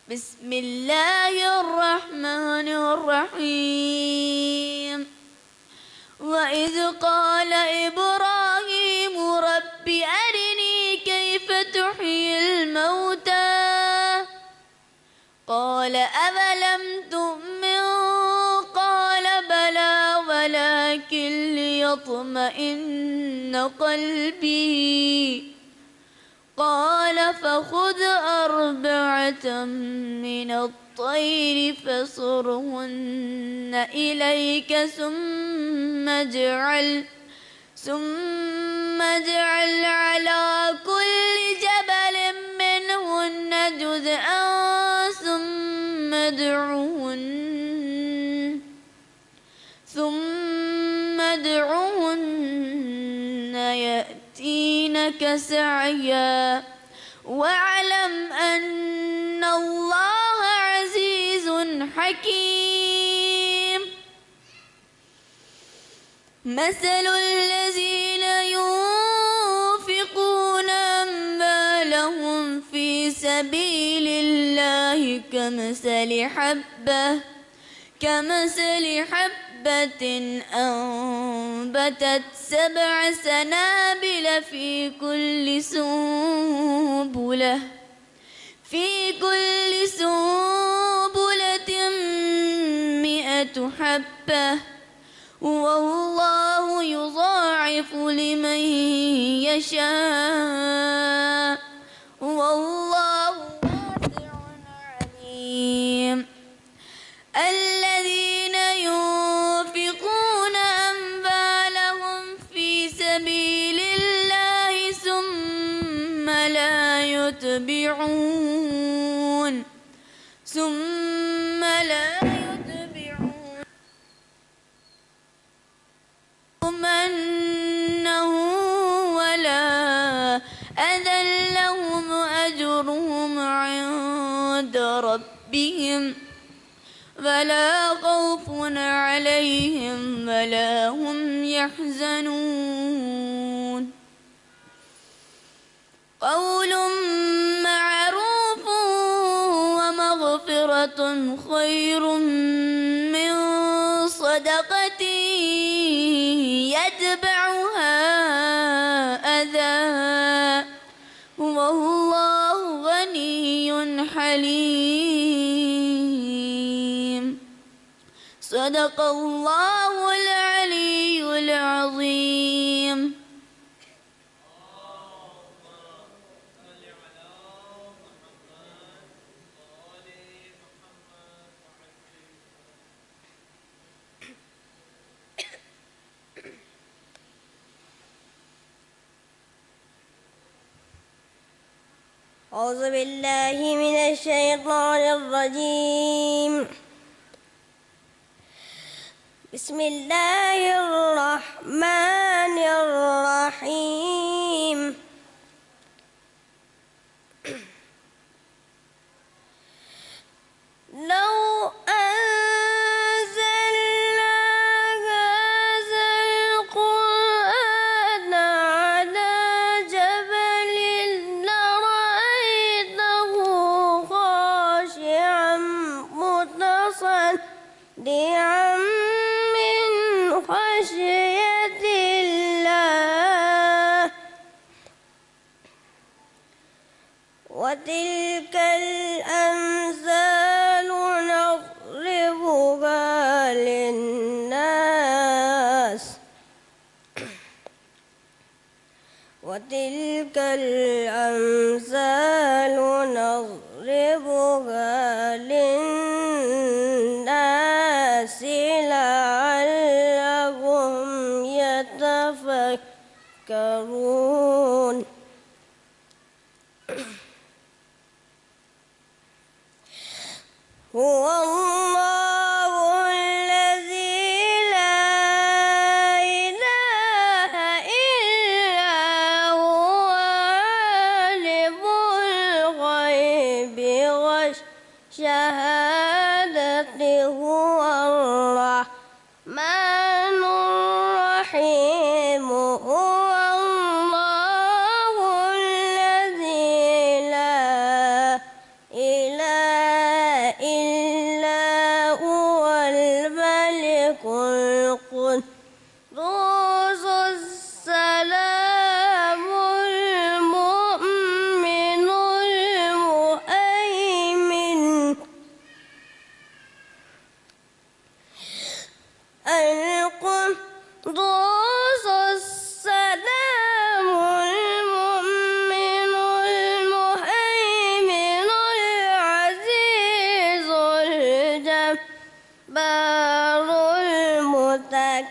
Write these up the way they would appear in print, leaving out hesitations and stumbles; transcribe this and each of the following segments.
بسم الله الرحمن الرحيم وإذ قال إبراهيم رب أرني كيف تحيي الموتى قال أولم تؤمن قال بلى ولكن ليطمئن قلبي قال فخذ أربعة من الطير فصرهن إليك ثم اجعل على كل جبل منهن جزءا ثم ادعهن يأتينك سعيا واعلم أن الله عزيز حكيم مثل الذين ينفقون أموالهم في سبيل الله كمثل حبة أنبتت 7 سنابل في كل سنبلة 100 حبة والله يضاعف لمن يشاء والله واسع عليم الذين ينفقون أموالهم في سبيل الله ثم لا يتبعون منه ولا أذى لهم أجرهم عند ربهم ولا خوف عليهم ولا هم يحزنون قول معروف ومغفرة خير من صدقة يتبعها أذى والله غني حليم صدق الله العلي العظيم. أعوذ بالله من الشيطان الرجيم بسم الله الرحمن الرحيم لو أنزلنا هذا القرآن على جبل لرأيته خاشعا متصدعا من خشية الله وتلك الأمثال نضربها للناس لعلهم يتفكرون هو الله الذي لا إله إلا هو عالم الغيب والشهادة هو الرحمن الرحيم هو الله الذي لا إله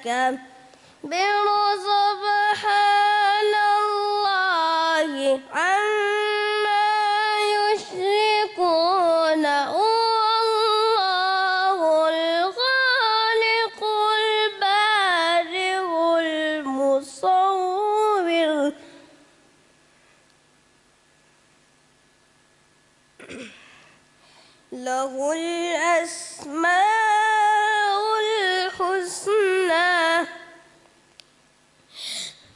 يستكبر سبحان الله عما يشركون هو الله الخالق البارئ المصور له الأسماء الحسنى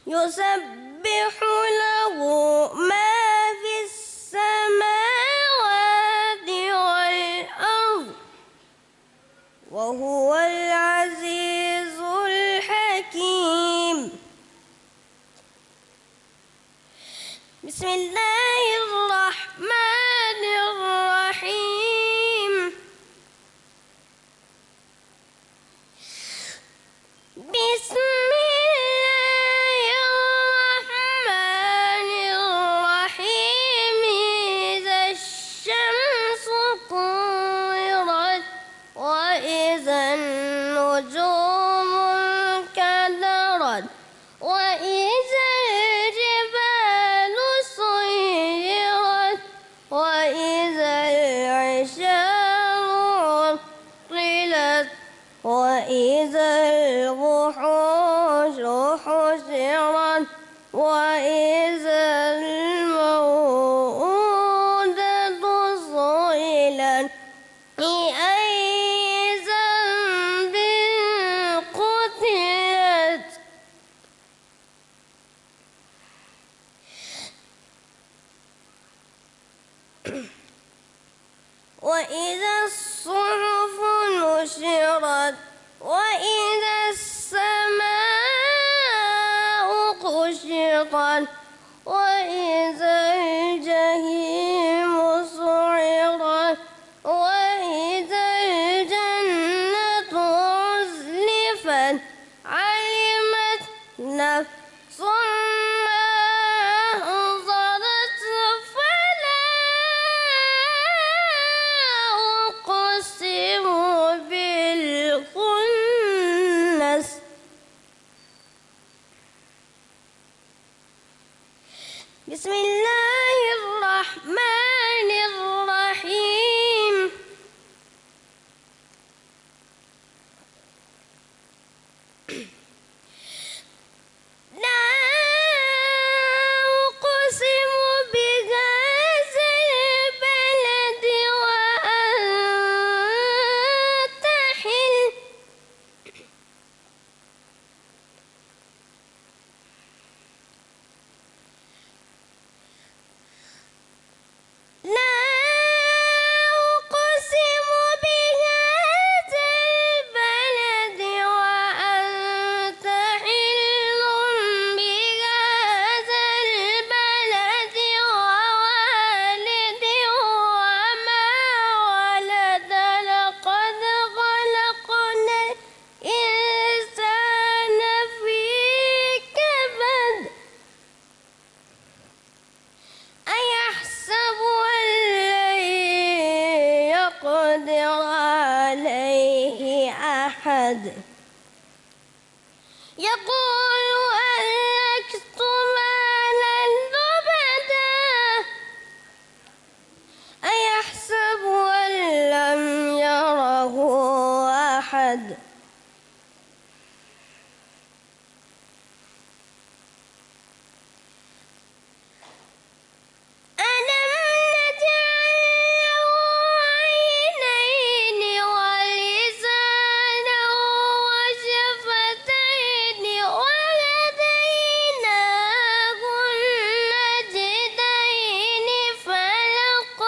يسبح له ما في السماوات والأرض وهو العزيز الحكيم. بسم الله الرحمن الرحيم. بسم الله الرحمن الرحيم. إذا الشمس كورت وإذا النجوم انكدرت وإذا الجبال سيرت وإذا العشار عطلت وإذا الوحوش حشرت وإذا الموءودة سئلت بأي ذنب قتلت وإذا الصحف نشرت وإذا السماء كشطت وإذا الجحيم سعرت وإذا الجنة أزلفت علمت نفس ما أحضرت فلا أقسم بالخنس. بسم الله الرحمن الرحيم. لا أقسم بهذا البلد وأنت حل لا أقسم بهذا البلد وأنت حل بهذا البلد ووالد وما ولد لقد خلقنا الإنسان في كبد أيحسب أن لن يقدر عليه أحد يقول أهلكت مالا لبدا أيحسب أن لم يره أحد ألم نجعل له عينين ولسانا وشفتين وهديناه النجدين فلاقتحم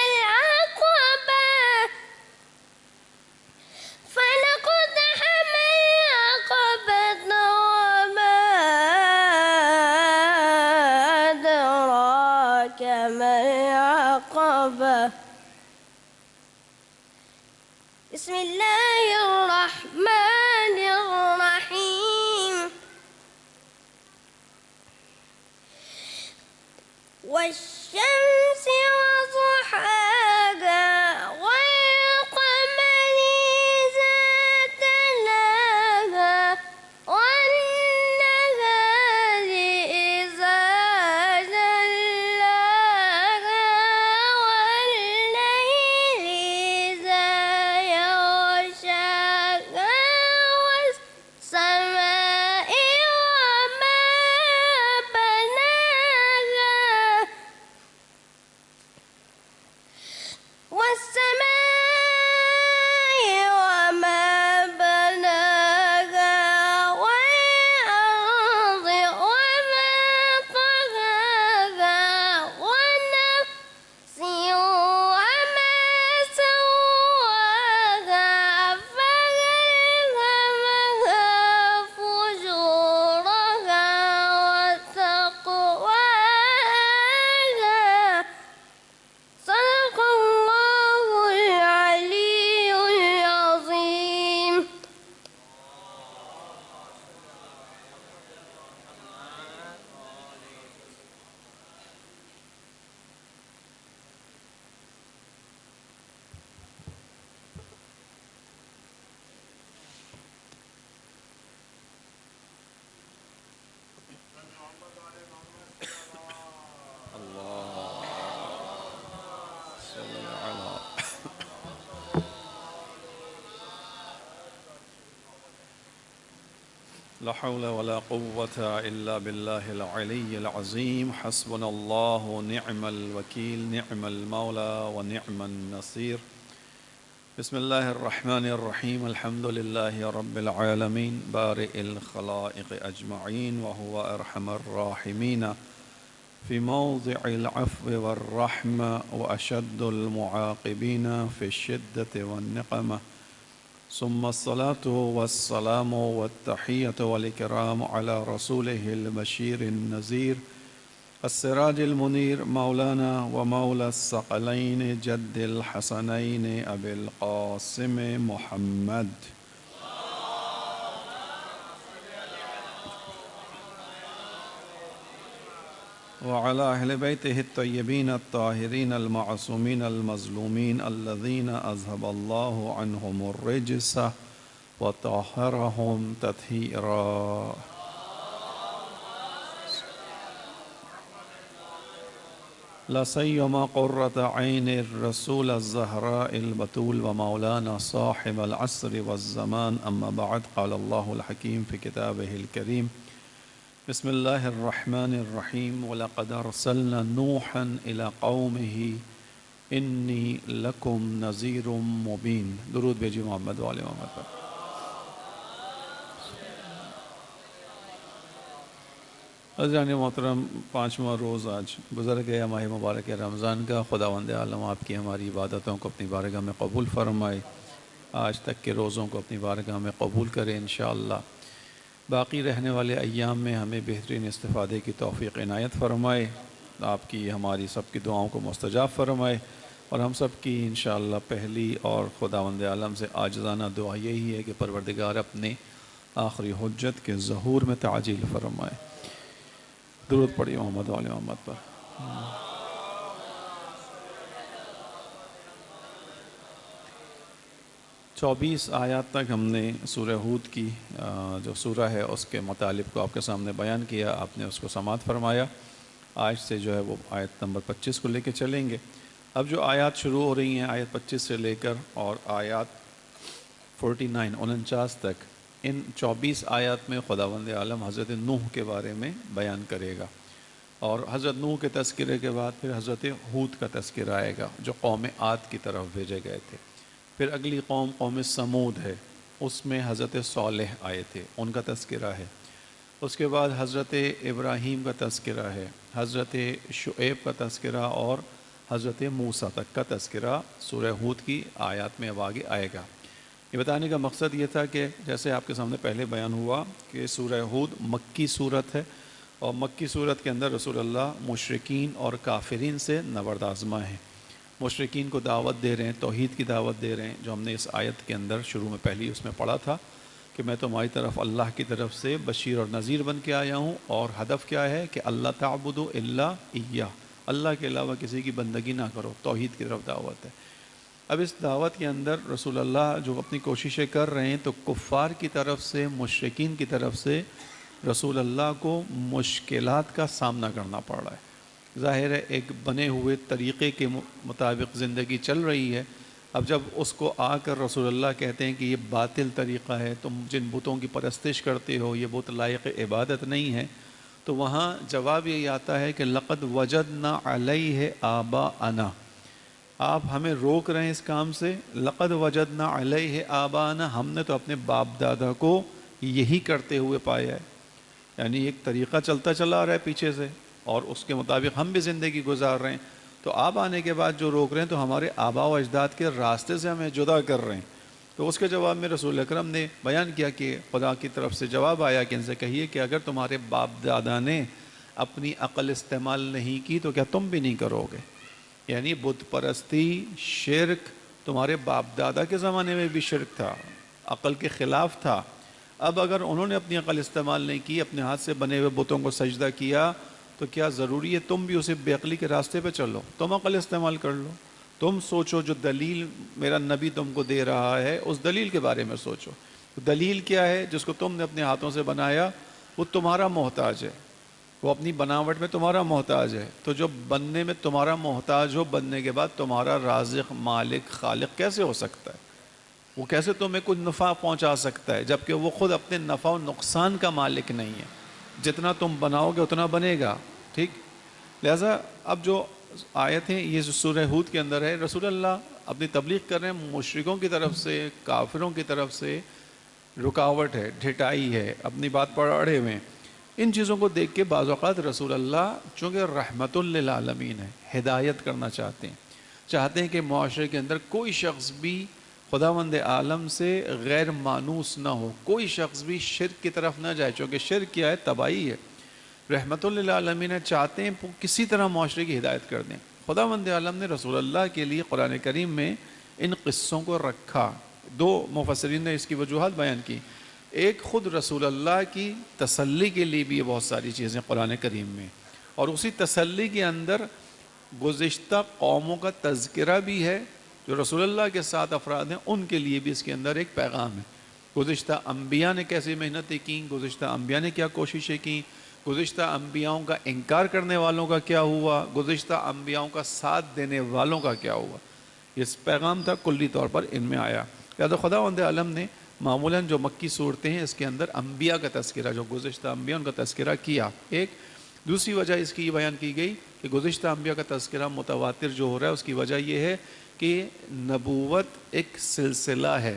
العقبة وما أدراك ما العقبة. بسم الله الرحمن الرحيم. والشمس وضحاها والقمر إذا تلاها لا حول ولا قوة إلا بالله العلي العظيم حسبنا الله ونعم الوكيل نعم المولى ونعم النصير بسم الله الرحمن الرحيم الحمد لله رب العالمين بارئ الخلائق أجمعين وهو أرحم الراحمين في موضع العفو والرحمة وأشد المعاقبين في الشدة والنقمة ثم الصلاة والسلام والتحية والإكرام على رسوله البشير النذير السراج المنير مولانا ومولى الثقلين جد الحسنين أبي القاسم محمد وعلى أهل بيته الطيبين الطاهرين المعصومين المظلومين الذين أذهب الله عنهم الرجس وطهرهم تطهيرا لا سيما قرة عين الرسول الزهراء البتول ومولانا صاحب العصر والزمان أما بعد قال الله الحكيم في كتابه الكريم بسم الله الرحمن الرحيم ولقد أرسلنا نوحا إلى قومه إني لكم نذير مبين درود بھیجیے محمد والے محمد پر عزیزان محترم پانچواں روز آج گزر گیا ماہ مبارک رمضان کا خداوند عالم آپ کی ہماری عبادتوں کو اپنی بارگاہ میں قبول فرمائے آج تک کے روزوں کو اپنی بارگاہ میں قبول کرے انشاءاللہ باقی رہنے والے ایام میں ہمیں بہترین استفادے کی توفیق عنایت فرمائے آپ کی ہماری سب کی دعاؤں کو مستجاب فرمائے اور ہم سب کی انشاءاللہ پہلی اور خداوند عالم سے عاجزانہ دعا یہی ہے کہ پروردگار اپنے آخری حجت کے ظہور میں تعجیل فرمائے درود پڑھیے محمد والے محمد پر 24 آیات تک ہم نے سورہ ہود کی جو سورہ ہے اس کے مطالب کو آپ کے سامنے بیان کیا آپ نے اس کو سماعت فرمایا آج سے جو ہے وہ آیت نمبر 25 کو لے کے چلیں گے اب جو آیات شروع ہو رہی ہیں آیت 25 سے لے کر اور آیات 49 تک ان 24 آیات میں خداوند عالم حضرت نوح کے بارے میں بیان کرے گا اور حضرت نوح کے تذکرے کے بعد پھر حضرت ہود کا تذکرہ آئے گا جو قوم عاد کی طرف بھیجے گئے تھے پھر اگلی قوم سمود ہے اس میں حضرت صالح آئے تھے ان کا تذکرہ ہے اس کے بعد حضرت ابراہیم کا تذکرہ ہے حضرت شعیب کا تذکرہ اور حضرت موسیٰ تک کا تذکرہ سورہ ہود کی آیات میں اب آگے آئے گا یہ بتانے کا مقصد یہ تھا کہ جیسے آپ کے سامنے پہلے بیان ہوا کہ سورہ ہود مکی صورت ہے اور مکی صورت کے اندر رسول اللہ مشرکین اور کافرین سے نبرد آزما ہیں مشرکین کو دعوت دے رہے ہیں توحید کی دعوت دے رہے ہیں جو ہم نے اس آیت کے اندر شروع میں پہلی اس میں پڑھا تھا کہ میں تمہاری طرف اللہ کی طرف سے بشیر اور نذیر بن کے آیا ہوں اور ہدف کیا ہے کہ اللہ تعبدوا الا ایہ اللہ کے علاوہ کسی کی بندگی نہ کرو توحید کی طرف دعوت ہے اب اس دعوت کے اندر رسول اللہ جو اپنی کوششیں کر رہے ہیں تو کفار کی طرف سے مشرکین کی طرف سے رسول اللہ کو مشکلات کا سامنا کرنا پڑ رہا ہے ظاہر ہے ایک بنے ہوئے طریقے کے مطابق زندگی چل رہی ہے اب جب اس کو آ کر رسول اللہ کہتے ہیں کہ یہ باطل طریقہ ہے تم جن بتوں کی پرستش کرتے ہو یہ بت لائق عبادت نہیں ہے تو وہاں جواب یہی آتا ہے کہ لقد وجدنا علیہ آباءنا آپ ہمیں روک رہے ہیں اس کام سے لقد وجدنا علیہ آباءنا ہم نے تو اپنے باپ دادا کو یہی کرتے ہوئے پایا ہے یعنی ایک طریقہ چلتا چلا آ رہا ہے پیچھے سے اور اس کے مطابق ہم بھی زندگی گزار رہے ہیں تو آپ آنے کے بعد جو روک رہے ہیں تو ہمارے آباء و اجداد کے راستے سے ہمیں جدا کر رہے ہیں تو اس کے جواب میں رسول اکرم نے بیان کیا کہ خدا کی طرف سے جواب آیا کہ ان سے کہیے کہ اگر تمہارے باپ دادا نے اپنی عقل استعمال نہیں کی تو کیا تم بھی نہیں کرو گے یعنی بت پرستی شرک تمہارے باپ دادا کے زمانے میں بھی شرک تھا عقل کے خلاف تھا اب اگر انہوں نے اپنی عقل استعمال نہیں کی اپنے ہاتھ سے بنے ہوئے بتوں کو سجدہ کیا تو کیا ضروری ہے تم بھی اسے بے عقلی کے راستے پہ چلو تم عقل استعمال کر لو تم سوچو جو دلیل میرا نبی تم کو دے رہا ہے اس دلیل کے بارے میں سوچو دلیل کیا ہے جس کو تم نے اپنے ہاتھوں سے بنایا وہ تمہارا محتاج ہے وہ اپنی بناوٹ میں تمہارا محتاج ہے تو جو بننے میں تمہارا محتاج ہو بننے کے بعد تمہارا رازق مالک خالق کیسے ہو سکتا ہے وہ کیسے تمہیں کچھ نفع پہنچا سکتا ہے جبکہ وہ خود اپنے نفع و نقصان کا مالک نہیں ہے. جتنا تم بناؤ گے اتنا بنے گا. ٹھیک. لہٰذا اب جو آیت ہیں یہ سورہ ہود کے اندر ہے، رسول اللہ اپنی تبلیغ کر رہے ہیں، مشرکوں کی طرف سے، کافروں کی طرف سے رکاوٹ ہے، ڈھٹائی ہے، اپنی بات پر اڑے ہوئے ہیں. ان چیزوں کو دیکھ کے بعض اوقات رسول اللہ چونکہ رحمت للعالمین ہے، ہدایت کرنا چاہتے ہیں کہ معاشرے کے اندر کوئی شخص بھی خداوند عالم سے غیر مانوس نہ ہو، کوئی شخص بھی شرک کی طرف نہ جائے، چونکہ شرک کیا ہے؟ تباہی ہے. رحمت للعالمین چاہتے ہیں کسی طرح معاشرے کی ہدایت کر دیں. خداوند عالم نے رسول اللہ کے لیے قرآن کریم میں ان قصوں کو رکھا. دو مفسرین نے اس کی وجوہات بیان کی. ایک خود رسول اللہ کی تسلی کے لیے بھی یہ بہت ساری چیزیں قرآن کریم میں، اور اسی تسلی کے اندر گزشتہ قوموں کا تذکرہ بھی ہے جو رسول اللہ کے ساتھ افراد ہیں، ان کے لیے بھی اس کے اندر ایک پیغام ہے. گزشتہ انبیاء نے کیسی محنتیں کیں، گزشتہ انبیاء نے کیا کوششیں کیں، گزشتہ انبیاءوں کا انکار کرنے والوں کا کیا ہوا، گزشتہ انبیاءوں کا ساتھ دینے والوں کا کیا ہوا. یہ پیغام تھا کلی طور پر ان میں آیا. لہٰذا خداوند عالم نے معمولاً جو مکی صورتیں ہیں اس کے اندر انبیاء کا تذکرہ، جو گزشتہ انبیاء ان کا تذکرہ کیا. ایک دوسری وجہ اس کی بیان کی گئی کہ گزشتہ انبیاء کا تذکرہ متواتر جو ہو رہا ہے اس کی وجہ یہ ہے کہ نبوت ایک سلسلہ ہے،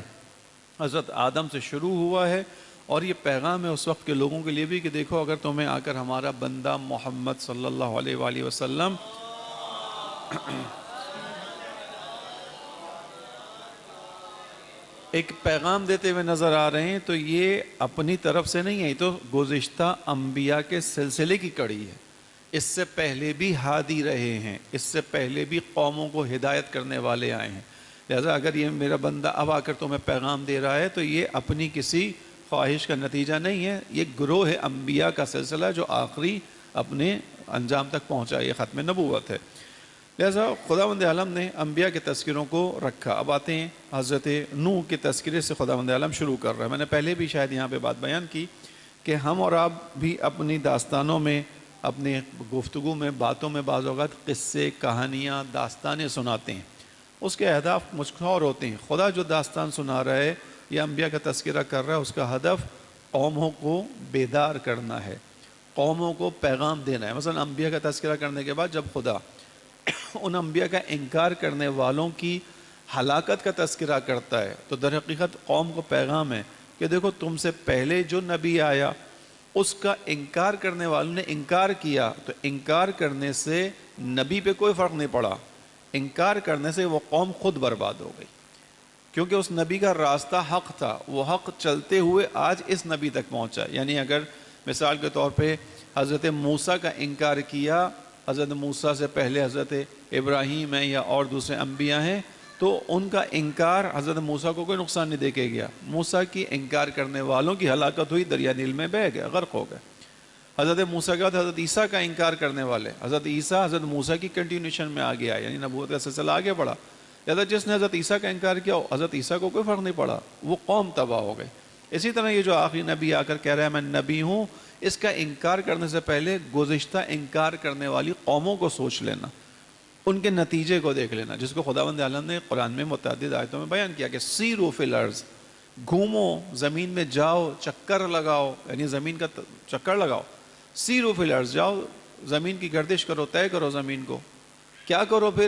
حضرت آدم سے شروع ہوا ہے، اور یہ پیغام ہے اس وقت کے لوگوں کے لیے بھی کہ دیکھو اگر تمہیں آ کر ہمارا بندہ محمد صلی اللہ علیہ وآلہ وسلم ایک پیغام دیتے ہوئے نظر آ رہے ہیں تو یہ اپنی طرف سے نہیں ہے، یہ تو گزشتہ انبیاء کے سلسلے کی کڑی ہے. اس سے پہلے بھی ہادی رہے ہیں، اس سے پہلے بھی قوموں کو ہدایت کرنے والے آئے ہیں. لہذا اگر یہ میرا بندہ اب آ کر تمہیں پیغام دے رہا ہے تو یہ اپنی کسی خواہش کا نتیجہ نہیں ہے، یہ گروہ انبیاء کا سلسلہ جو آخری اپنے انجام تک پہنچا، یہ ختم نبوت ہے. لہذا خداوند عالم نے انبیاء کے تذکروں کو رکھا. اب آتے ہیں حضرت نوح کے تذکرے سے خداوند عالم شروع کر رہا ہے. میں نے پہلے بھی شاید یہاں پہ بات بیان کی کہ ہم اور آپ بھی اپنی داستانوں میں، اپنے گفتگو میں، باتوں میں بعض اوقات قصے، کہانیاں، داستانیں سناتے ہیں. اس کے اہداف مشخور ہوتے ہیں. خدا جو داستان سنا رہا ہے یا انبیاء کا تذکرہ کر رہا ہے، اس کا ہدف قوموں کو بیدار کرنا ہے، قوموں کو پیغام دینا ہے. مثلا انبیاء کا تذکرہ کرنے کے بعد جب خدا ان انبیاء کا انکار کرنے والوں کی ہلاکت کا تذکرہ کرتا ہے تو در حقیقت قوم کو پیغام ہے کہ دیکھو تم سے پہلے جو نبی آیا اس کا انکار کرنے والوں نے انکار کیا، تو انکار کرنے سے نبی پہ کوئی فرق نہیں پڑا، انکار کرنے سے وہ قوم خود برباد ہو گئی، کیونکہ اس نبی کا راستہ حق تھا، وہ حق چلتے ہوئے آج اس نبی تک پہنچا. یعنی اگر مثال کے طور پہ حضرت موسیٰ کا انکار کیا، حضرت موسیٰ سے پہلے حضرت ابراہیم ہیں یا اور دوسرے انبیاء ہیں، تو ان کا انکار حضرت موسیٰ کو کوئی نقصان نہیں دے کے گیا. موسیٰ کی انکار کرنے والوں کی ہلاکت ہوئی، دریا نیل میں بہہ گئے، غرق ہو گئے. حضرت موسیٰ کے بعد حضرت عیسیٰ کا انکار کرنے والے، حضرت عیسیٰ حضرت موسیٰ کی کنٹینیوشن میں آ گیا، یعنی نبوت کا سلسلہ آگے بڑھا. لہذا جس نے حضرت عیسیٰ کا انکار کیا حضرت عیسیٰ کو کوئی فرق نہیں پڑا، وہ قوم تباہ ہو گئی. اسی طرح یہ جو آخری نبی آ کر کہہ رہا ہے میں نبی ہوں، اس کا انکار کرنے سے پہلے گزشتہ انکار کرنے والی قوموں کو سوچ لینا، ان کے نتیجے کو دیکھ لینا، جس کو خداوند عالم نے قرآن میں متعدد آیتوں میں بیان کیا کہ سیروا فی الارض، گھومو زمین میں، جاؤ چکر لگاؤ، یعنی زمین کا چکر لگاؤ. سیروا فی الارض، جاؤ زمین کی گردش کرو، طے کرو زمین کو. کیا کرو پھر؟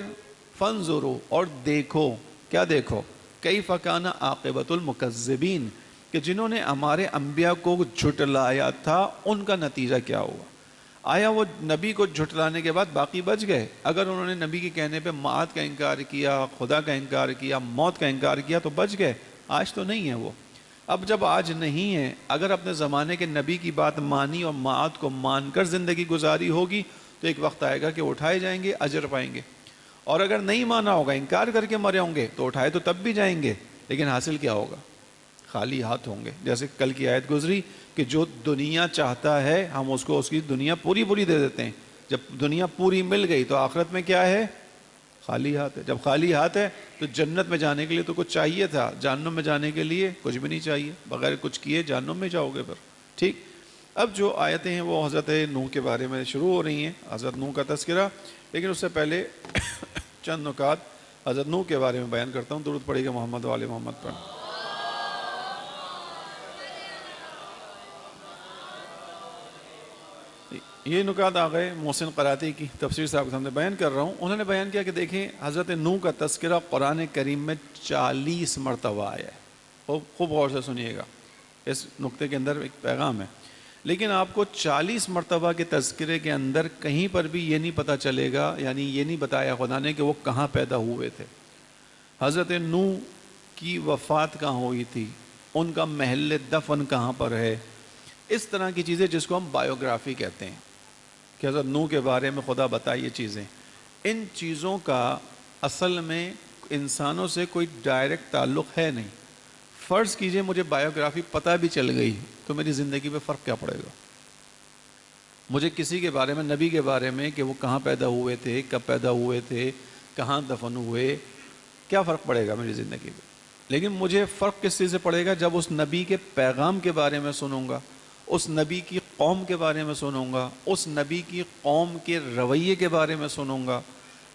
فانظروا، اور دیکھو. کیا دیکھو؟ کیف کان عاقبۃ المکذبین، کہ جنہوں نے ہمارے انبیاء کو جھٹلایا تھا ان کا نتیجہ کیا ہوا. آیا وہ نبی کو جھٹلانے کے بعد باقی بچ گئے؟ اگر انہوں نے نبی کے کہنے پہ معاد کا انکار کیا، خدا کا انکار کیا، موت کا انکار کیا تو بچ گئے؟ آج تو نہیں ہے وہ. اب جب آج نہیں ہے، اگر اپنے زمانے کے نبی کی بات مانی اور معاد کو مان کر زندگی گزاری ہوگی تو ایک وقت آئے گا کہ اٹھائے جائیں گے، اجر پائیں گے. اور اگر نہیں مانا ہوگا، انکار کر کے مرے ہوں گے تو اٹھائے تو تب بھی جائیں گے، لیکن حاصل کیا ہوگا؟ خالی ہاتھ ہوں گے. جیسے کل کی آیت گزری کہ جو دنیا چاہتا ہے ہم اس کو اس کی دنیا پوری پوری دے دیتے ہیں. جب دنیا پوری مل گئی تو آخرت میں کیا ہے؟ خالی ہاتھ ہے. جب خالی ہاتھ ہے تو جنت میں جانے کے لیے تو کچھ چاہیے تھا، جہنم میں جانے کے لیے کچھ بھی نہیں چاہیے، بغیر کچھ کیے جہنم میں جاؤ گے پھر. ٹھیک. اب جو آیتیں ہیں وہ حضرت نوح کے بارے میں شروع ہو رہی ہیں، حضرت نوح کا تذکرہ. لیکن اس سے پہلے چند نکات حضرت نوح کے بارے میں بیان کرتا ہوں. درود پڑھیے گا محمد و آل محمد پر. یہ نکات آ گئے محسن قراتی کی تفسیر صاحب کے سامنے بیان کر رہا ہوں. انہوں نے بیان کیا کہ دیکھیں حضرت نوح کا تذکرہ قرآن کریم میں 40 مرتبہ آیا ہے. خوب غور سے سنیے گا, اس نقطے کے اندر ایک پیغام ہے. لیکن آپ کو 40 مرتبہ کے تذکرے کے اندر کہیں پر بھی یہ نہیں پتہ چلے گا, یعنی یہ نہیں بتایا خدا نے کہ وہ کہاں پیدا ہوئے تھے, حضرت نوح کی وفات کہاں ہوئی تھی, ان کا محل دفن کہاں پر ہے. اس طرح کی چیزیں جس کو ہم بایوگرافی کہتے ہیں کہ حضرت نوح کے بارے میں خدا بتائے یہ چیزیں. ان چیزوں کا اصل میں انسانوں سے کوئی ڈائریکٹ تعلق ہے نہیں. فرض کیجئے مجھے بایوگرافی پتہ بھی چل گئی تو میری زندگی پہ فرق کیا پڑے گا. مجھے کسی کے بارے میں, نبی کے بارے میں کہ وہ کہاں پیدا ہوئے تھے, کب پیدا ہوئے تھے, کہاں دفن ہوئے, کیا فرق پڑے گا میری زندگی پہ. لیکن مجھے فرق کس چیز سے پڑے گا, جب اس نبی کے پیغام کے بارے میں سنوں گا, اس نبی کی قوم کے بارے میں سنوں گا, اس نبی کی قوم کے رویے کے بارے میں سنوں گا.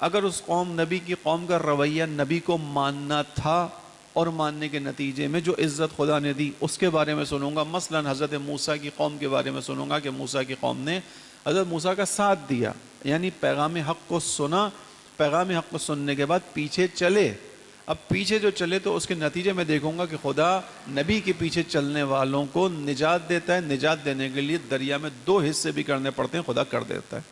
اگر اس نبی کی قوم کا رویہ نبی کو ماننا تھا اور ماننے کے نتیجے میں جو عزت خدا نے دی اس کے بارے میں سنوں گا. مثلا حضرت موسیٰ کی قوم کے بارے میں سنوں گا کہ موسیٰ کی قوم نے حضرت موسیٰ کا ساتھ دیا, یعنی پیغام حق کو سنا, پیغام حق کو سننے کے بعد پیچھے چلے. اب پیچھے جو چلے تو اس کے نتیجے میں دیکھوں گا کہ خدا نبی کے پیچھے چلنے والوں کو نجات دیتا ہے. نجات دینے کے لیے دریا میں 2 حصے بھی کرنے پڑتے ہیں, خدا کر دیتا ہے.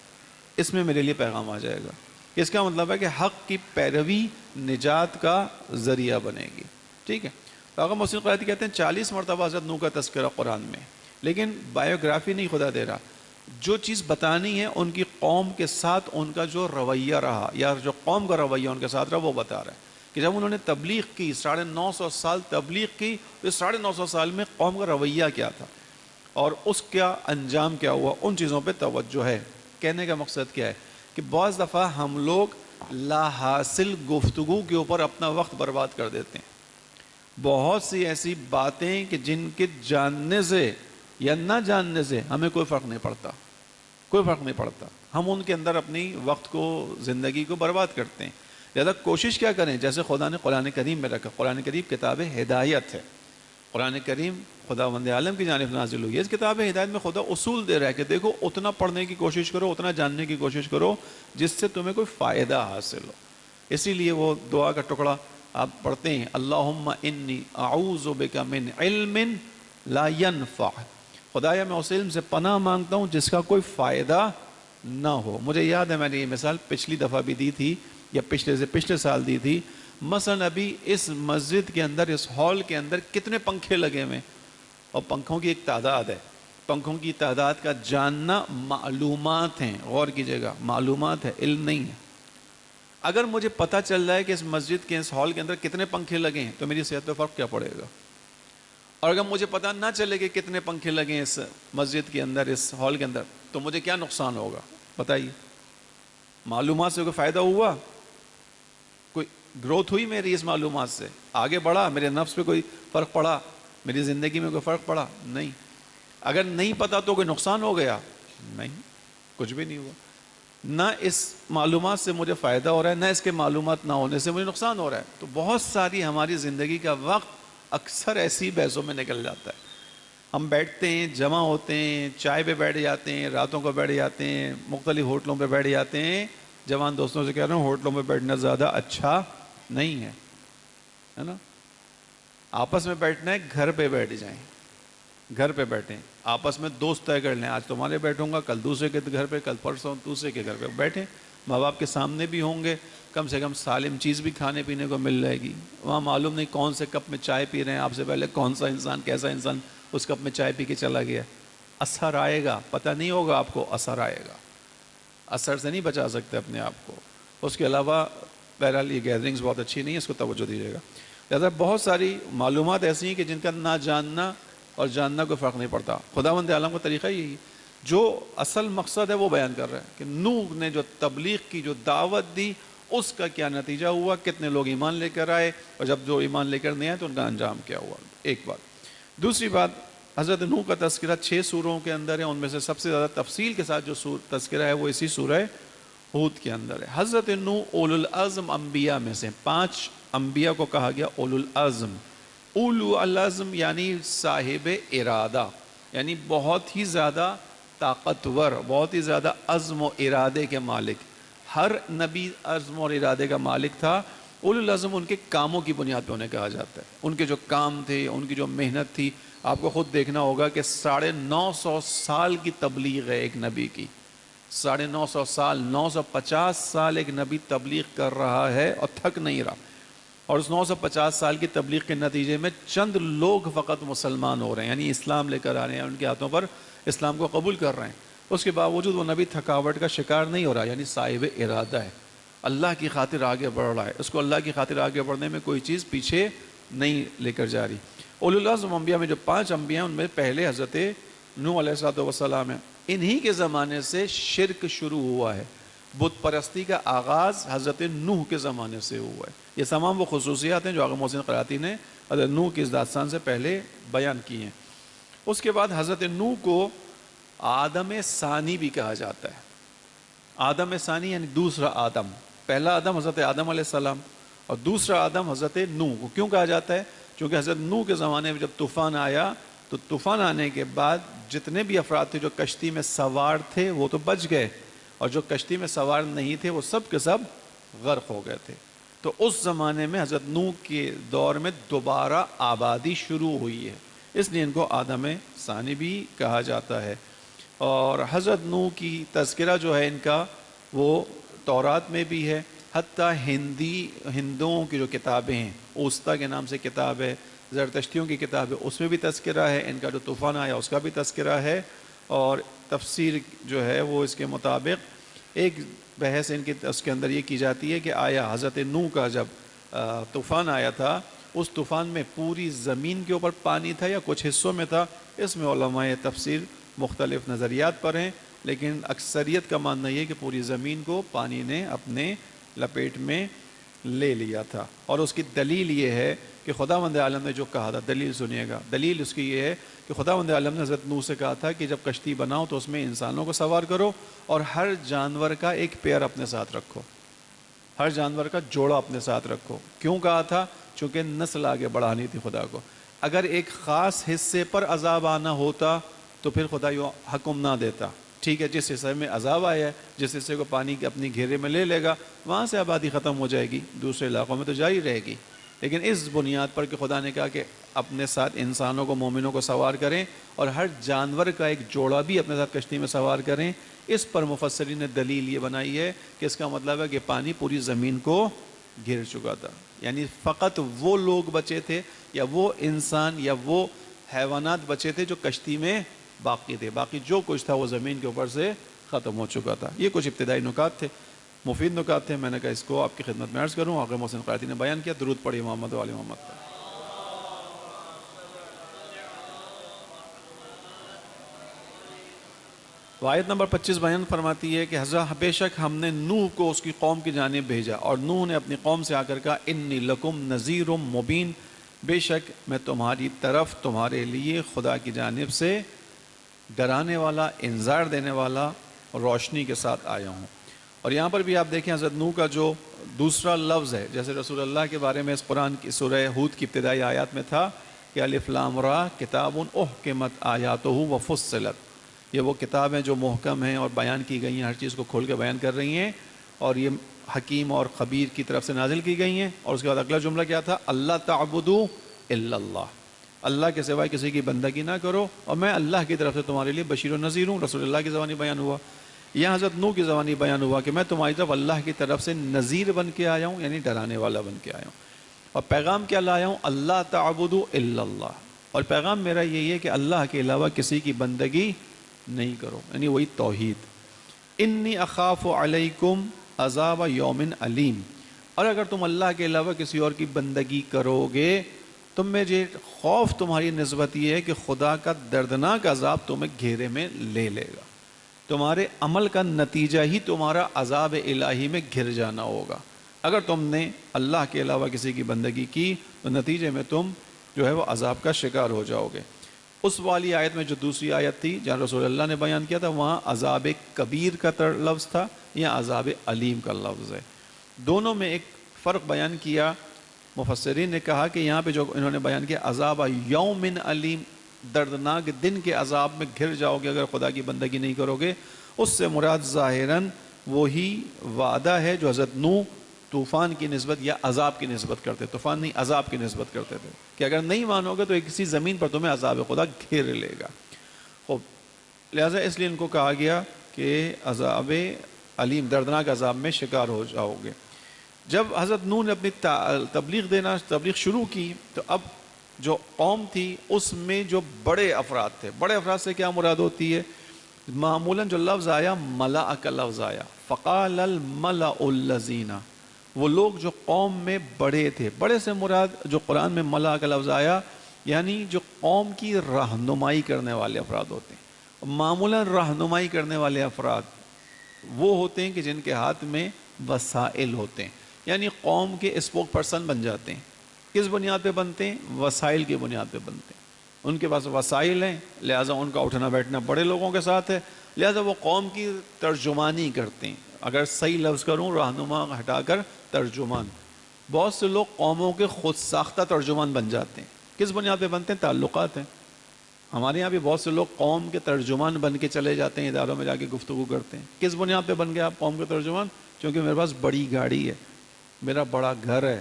اس میں میرے لیے پیغام آ جائے گا. اس کا مطلب ہے کہ حق کی پیروی نجات کا ذریعہ بنے گی. ٹھیک ہے. آقا محسن قرائتی کہتے ہیں 40 مرتبہ حضرت نوح کا تذکرہ قرآن میں, لیکن بایوگرافی نہیں خدا دے رہا. جو چیز بتانی ہے ان کی قوم کے ساتھ ان کا جو رویہ رہا یا جو قوم کا رویہ ان کے ساتھ رہا وہ بتا رہا ہے کہ جب انہوں نے تبلیغ کی 950 سال تبلیغ کی تو 950 سال میں قوم کا رویہ کیا تھا اور اس کا انجام کیا ہوا, ان چیزوں پہ توجہ ہے. کہنے کا مقصد کیا ہے کہ بعض دفعہ ہم لوگ لا حاصل گفتگو کے اوپر اپنا وقت برباد کر دیتے ہیں. بہت سی ایسی باتیں کہ جن کے جاننے سے یا نہ جاننے سے ہمیں کوئی فرق نہیں پڑتا, کوئی فرق نہیں پڑتا. ہم ان کے اندر اپنی وقت کو, زندگی کو برباد کرتے ہیں. لہذا کوشش کیا کریں, جیسے خدا نے قرآن کریم میں رکھا, قرآن کریم کتاب ہدایت ہے. قرآن کریم خداوند عالم کی جانب نازل ہوئی ہے. اس کتاب ہدایت میں خدا اصول دے رہا ہے کہ دیکھو اتنا پڑھنے کی کوشش کرو, اتنا جاننے کی کوشش کرو جس سے تمہیں کوئی فائدہ حاصل ہو. اسی لیے وہ دعا کا ٹکڑا آپ پڑھتے ہیں, اللہم انی اعوذ بک من علم لا ینفع. خدایا میں اس علم سے پناہ مانگتا ہوں جس کا کوئی فائدہ نہ ہو. مجھے یاد ہے میں نے یہ مثال پچھلی دفعہ بھی دی تھی یا پچھلے سے پچھلے سال دی تھی. مثلا ابھی اس مسجد کے اندر, اس ہال کے اندر کتنے پنکھے لگے ہوئے, اور پنکھوں کی ایک تعداد ہے. پنکھوں کی تعداد کا جاننا معلومات ہیں, غور کیجئے گا, معلومات ہے, علم نہیں ہے. اگر مجھے پتہ چل رہا ہے کہ اس مسجد کے اس ہال کے اندر کتنے پنکھے لگے ہیں تو میری صحت پہ فرق کیا پڑے گا. اور اگر مجھے پتہ نہ چلے کہ کتنے پنکھے لگے ہیں اس مسجد کے اندر, اس ہال کے اندر, تو مجھے کیا نقصان ہوگا بتائیے. معلومات سے کوئی فائدہ ہوا, کوئی گروتھ ہوئی میری اس معلومات سے, آگے بڑھا, میرے نفس پہ کوئی فرق پڑا, میری زندگی میں کوئی فرق پڑا؟ نہیں. اگر نہیں پتا تو کوئی نقصان ہو گیا؟ نہیں, کچھ بھی نہیں ہوا. نہ اس معلومات سے مجھے فائدہ ہو رہا ہے, نہ اس کے معلومات نہ ہونے سے مجھے نقصان ہو رہا ہے. تو بہت ساری ہماری زندگی کا وقت اکثر ایسی بحثوں میں نکل جاتا ہے. ہم بیٹھتے ہیں, جمع ہوتے ہیں, چائے پہ بیٹھ جاتے ہیں, راتوں کو بیٹھ جاتے ہیں, مختلف ہوٹلوں پہ بیٹھ جاتے ہیں. جوان دوستوں سے کہہ رہا ہوں ہوٹلوں پہ بیٹھنا زیادہ اچھا نہیں ہے, ہے نا. آپس میں بیٹھنا ہے, گھر پہ بیٹھ جائیں, گھر پہ بیٹھیں, آپس میں دوست طے کر لیں, آج تمہارے بیٹھوں گا, کل دوسرے کے گھر پہ, کل پرسوں دوسرے کے گھر پہ بیٹھیں. ماں باپ کے سامنے بھی ہوں گے, کم سے کم سالم چیز بھی کھانے پینے کو مل جائے گی. وہاں معلوم نہیں کون سے کپ میں چائے پی رہے ہیں, آپ سے پہلے کون سا انسان, کیسا انسان اس کپ میں چائے پی کے چلا گیا. اثر آئے گا, پتہ نہیں ہوگا آپ کو, اثر آئے گا. اثر سے نہیں بچا سکتے اپنے آپ کو. اس کے علاوہ بہرحال یہ گیدرنگز بہت اچھی نہیں ہے, اس کو توجہ دیجیے گا. لہٰذا بہت ساری معلومات ایسی ہیں کہ جن کا نہ جاننا اور جاننا کوئی فرق نہیں پڑتا. خداوند عالم کا طریقہ یہی, جو اصل مقصد ہے وہ بیان کر رہا ہے کہ نوح نے جو تبلیغ کی, جو دعوت دی, اس کا کیا نتیجہ ہوا, کتنے لوگ ایمان لے کر آئے, اور جب جو ایمان لے کر نہیں آئے تو ان کا انجام کیا ہوا. ایک بات. دوسری بات, حضرت نوح کا تذکرہ 6 سوروں کے اندر ہے. ان میں سے سب سے زیادہ تفصیل کے ساتھ جو تذکرہ ہے وہ اسی سورہ ہود کے اندر ہے. حضرت نوح اولو العزم انبیاء میں سے 5 انبیاء کو کہا گیا اولو العزم. اولو العزم یعنی صاحب ارادہ, یعنی بہت ہی زیادہ طاقتور، بہت ہی زیادہ عزم و ارادے کے مالک. ہر نبی عزم اور ارادے کا مالک تھا. اولو العزم ان کے کاموں کی بنیاد پہ انہیں کہا جاتا ہے. ان کے جو کام تھے، ان کی جو محنت تھی، آپ کو خود دیکھنا ہوگا کہ 950 سال کی تبلیغ ہے ایک نبی کی. 950 سال، 950 سال ایک نبی تبلیغ کر رہا ہے اور تھک نہیں رہا. اور اس 950 سال کی تبلیغ کے نتیجے میں چند لوگ فقط مسلمان ہو رہے ہیں، یعنی اسلام لے کر آ رہے ہیں، ان کے ہاتھوں پر اسلام کو قبول کر رہے ہیں. اس کے باوجود وہ نبی تھکاوٹ کا شکار نہیں ہو رہا، یعنی صاحب ارادہ ہے، اللہ کی خاطر آگے بڑھ رہا ہے. اس کو اللہ کی خاطر آگے بڑھنے میں کوئی چیز پیچھے نہیں لے کر جا رہی. اولو العزم انبیاء میں جو 5 انبیاء ہیں ان میں پہلے حضرت نوح علیہ السلام ہیں. انہی کے زمانے سے شرک شروع ہوا ہے. بت پرستی کا آغاز حضرت نوح کے زمانے سے ہوا ہے. یہ تمام وہ خصوصیات ہیں جو آغا محسن قراتی نے حضرت نوح کی اس داستان سے پہلے بیان کی ہیں. اس کے بعد حضرت نوح کو آدم ثانی بھی کہا جاتا ہے. آدم ثانی یعنی دوسرا آدم. پہلا آدم حضرت آدم علیہ السلام اور دوسرا آدم حضرت نوح کو کیوں کہا جاتا ہے؟ کیونکہ حضرت نوح کے زمانے میں جب طوفان آیا تو طوفان آنے کے بعد جتنے بھی افراد تھے جو کشتی میں سوار تھے وہ تو بچ گئے، اور جو کشتی میں سوار نہیں تھے وہ سب کے سب غرق ہو گئے تھے. تو اس زمانے میں حضرت نوح کے دور میں دوبارہ آبادی شروع ہوئی ہے، اس لیے ان کو آدم ثانی بھی کہا جاتا ہے. اور حضرت نوح کی تذکرہ جو ہے ان کا وہ تورات میں بھی ہے. حتیٰ ہندوؤں کی جو کتابیں ہیں، اوستا کے نام سے کتاب ہے، زرتشتیوں کی کتاب ہے، اس میں بھی تذکرہ ہے. ان کا جو طوفان آیا اس کا بھی تذکرہ ہے. اور تفسیر جو ہے وہ اس کے مطابق ایک بحث ان کی اس کے اندر یہ کی جاتی ہے کہ آیا حضرت نوح کا جب طوفان آیا تھا اس طوفان میں پوری زمین کے اوپر پانی تھا یا کچھ حصوں میں تھا؟ اس میں علماء تفسیر مختلف نظریات پر ہیں، لیکن اکثریت کا ماننا یہ کہ پوری زمین کو پانی نے اپنے لپیٹ میں لے لیا تھا. اور اس کی دلیل یہ ہے کہ خداوند عالم نے جو کہا تھا، دلیل سنیے گا، دلیل اس کی یہ ہے کہ خداوند عالم نے حضرت نوح سے کہا تھا کہ جب کشتی بناؤ تو اس میں انسانوں کو سوار کرو اور ہر جانور کا ایک پیر اپنے ساتھ رکھو، ہر جانور کا جوڑا اپنے ساتھ رکھو. کیوں کہا تھا؟ چونکہ نسل آگے بڑھانی تھی خدا کو. اگر ایک خاص حصے پر عذاب آنا ہوتا تو پھر خدا یوں حکم نہ دیتا. ٹھیک ہے، جس حصے میں عذاب آیا ہے، جس حصے کو پانی اپنی گھیرے میں لے لے گا، وہاں سے آبادی ختم ہو جائے گی، دوسرے علاقوں میں تو جاری رہے گی. لیکن اس بنیاد پر کہ خدا نے کہا کہ اپنے ساتھ انسانوں کو، مومنوں کو سوار کریں اور ہر جانور کا ایک جوڑا بھی اپنے ساتھ کشتی میں سوار کریں، اس پر مفسرین نے دلیل یہ بنائی ہے کہ اس کا مطلب ہے کہ پانی پوری زمین کو گھیر چکا تھا. یعنی فقط وہ لوگ بچے تھے یا وہ انسان یا وہ حیوانات بچے تھے جو کشتی میں باقی تھے، باقی جو کچھ تھا وہ زمین کے اوپر سے ختم ہو چکا تھا. یہ کچھ ابتدائی نکات تھے، مفید نکات تھے. میں نے کہا اس کو آپ کی خدمت میں عرض کروں. آقا محسن قراتی نے بیان کیا. درود پڑھی محمد و آل محمد پر. آیت نمبر 25 بیان فرماتی ہے کہ حضرت بے شک ہم نے نوح کو اس کی قوم کی جانب بھیجا اور نوح نے اپنی قوم سے آ کر کہا انی لکم نذیر مبین، بے شک میں تمہاری طرف تمہارے لیے خدا کی جانب سے ڈرانے والا، انذار دینے والا، روشنی کے ساتھ آیا ہوں. اور یہاں پر بھی آپ دیکھیں حضرت نوح کا جو دوسرا لفظ ہے، جیسے رسول اللہ کے بارے میں اس قرآن کی سورہ ہود کی ابتدائی آیات میں تھا کہ الف لام را کتاب احکمت آیاتہ وفصلت، یہ وہ کتابیں جو محکم ہیں اور بیان کی گئی ہیں، ہر چیز کو کھول کے بیان کر رہی ہیں، اور یہ حکیم اور خبیر کی طرف سے نازل کی گئی ہیں. اور اس کے بعد اگلا جملہ کیا تھا؟ اللہ تعبدوا الا اللہ، اللہ کے سوائے کسی کی بندگی نہ کرو، اور میں اللہ کی طرف سے تمہارے لیے بشیر و نذیر ہوں. رسول اللہ کی زبانی بیان ہوا. یہاں حضرت نوح کی زبانی بیان ہوا کہ میں تمہاری طرف اللہ کی طرف سے نذیر بن کے آیا ہوں، یعنی ڈرانے والا بن کے آیا ہوں. اور پیغام کیا لایا ہوں؟ اللہ تعبدوا الا اللہ. اور پیغام میرا یہی ہے کہ اللہ کے علاوہ کسی کی بندگی نہیں کرو، یعنی وہی توحید. انی اخاف علیکم عذاب یوم علیم. اور اگر تم اللہ کے علاوہ کسی اور کی بندگی کرو گے تو مجھے خوف تمہاری نسبت یہ ہے کہ خدا کا دردناک عذاب تمہیں گھیرے میں لے لے گا. تمہارے عمل کا نتیجہ ہی تمہارا عذاب الہی میں گھر جانا ہوگا. اگر تم نے اللہ کے علاوہ کسی کی بندگی کی تو نتیجے میں تم جو ہے وہ عذاب کا شکار ہو جاؤ گے. اس والی آیت میں جو دوسری آیت تھی جہاں رسول اللہ نے بیان کیا تھا، وہاں عذاب کبیر کا لفظ تھا یا عذاب علیم کا لفظ ہے. دونوں میں ایک فرق بیان کیا. مفسرین نے کہا کہ یہاں پہ جو انہوں نے بیان کیا عذاب یوم علیم، دردناک دن کے عذاب میں گھر جاؤ گے اگر خدا کی بندگی نہیں کرو گے، اس سے مراد ظاہراً وہی وعدہ ہے جو حضرت نوح طوفان کی نسبت یا عذاب کی نسبت کرتے، طوفان نہیں عذاب کی نسبت کرتے تھے کہ اگر نہیں مانو گے تو ایک کسی زمین پر تمہیں عذاب خدا گھیر لے گا۔ خوب، لہٰذا اس لیے ان کو کہا گیا کہ عذاب علیم، دردناک عذاب میں شکار ہو جاؤ گے۔ جب حضرت نوح نے اپنی تبلیغ شروع کی تو اب جو قوم تھی اس میں جو بڑے افراد تھے، بڑے افراد سے کیا مراد ہوتی ہے؟ معمولاً جو لفظ آیا ملأ کا لفظ آیا، فقال الملأ الذین، وہ لوگ جو قوم میں بڑے تھے، بڑے سے مراد جو قرآن میں ملأ کا لفظ آیا یعنی جو قوم کی رہنمائی کرنے والے افراد ہوتے ہیں۔ معمولاً رہنمائی کرنے والے افراد وہ ہوتے ہیں کہ جن کے ہاتھ میں وسائل ہوتے ہیں، یعنی قوم کے اسپوک پرسن بن جاتے ہیں۔ کس بنیاد پہ بنتے ہیں؟ وسائل کی بنیاد پہ بنتے ہیں۔ ان کے پاس وسائل ہیں، لہٰذا ان کا اٹھنا بیٹھنا بڑے لوگوں کے ساتھ ہے، لہٰذا وہ قوم کی ترجمانی کرتے ہیں۔ اگر صحیح لفظ کروں رہنما ہٹا کر ترجمان، بہت سے لوگ قوموں کے خود ساختہ ترجمان بن جاتے ہیں۔ کس بنیاد پہ بنتے ہیں؟ تعلقات ہیں۔ ہمارے یہاں بھی بہت سے لوگ قوم کے ترجمان بن کے چلے جاتے ہیں، اداروں میں جا کے گفتگو کرتے ہیں۔ کس بنیاد پہ بن گئے آپ قوم کے ترجمان؟ کیونکہ میرے پاس بڑی گاڑی ہے، میرا بڑا گھر ہے،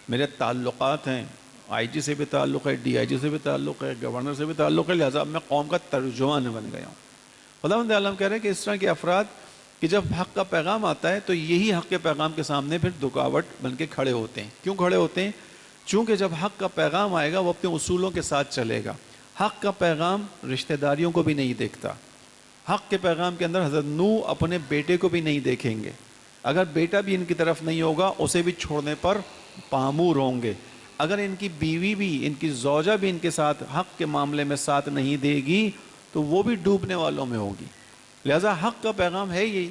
میرے تعلقات ہیں، آئی جی سے بھی تعلق ہے، ڈی آئی جی سے بھی تعلق ہے، گورنر سے بھی تعلق ہے، لہٰذا میں قوم کا ترجمان بن گیا ہوں۔ خداوند عالم کہہ رہے ہیں کہ اس طرح کے افراد کہ جب حق کا پیغام آتا ہے تو یہی حق کے پیغام کے سامنے پھر رکاوٹ بن کے کھڑے ہوتے ہیں۔ کیوں کھڑے ہوتے ہیں؟ چونکہ جب حق کا پیغام آئے گا وہ اپنے اصولوں کے ساتھ چلے گا۔ حق کا پیغام رشتہ داریوں کو بھی نہیں دیکھتا۔ حق کے پیغام کے اندر حضرت نوح اپنے بیٹے کو بھی نہیں دیکھیں گے، اگر بیٹا بھی ان کی طرف نہیں ہوگا اسے بھی چھوڑنے پر پامور ہوں گے، اگر ان کی بیوی بھی، ان کی زوجہ بھی ان کے ساتھ حق کے معاملے میں ساتھ نہیں دے گی تو وہ بھی ڈوبنے والوں میں ہوگی۔ لہذا حق کا پیغام ہے یہی،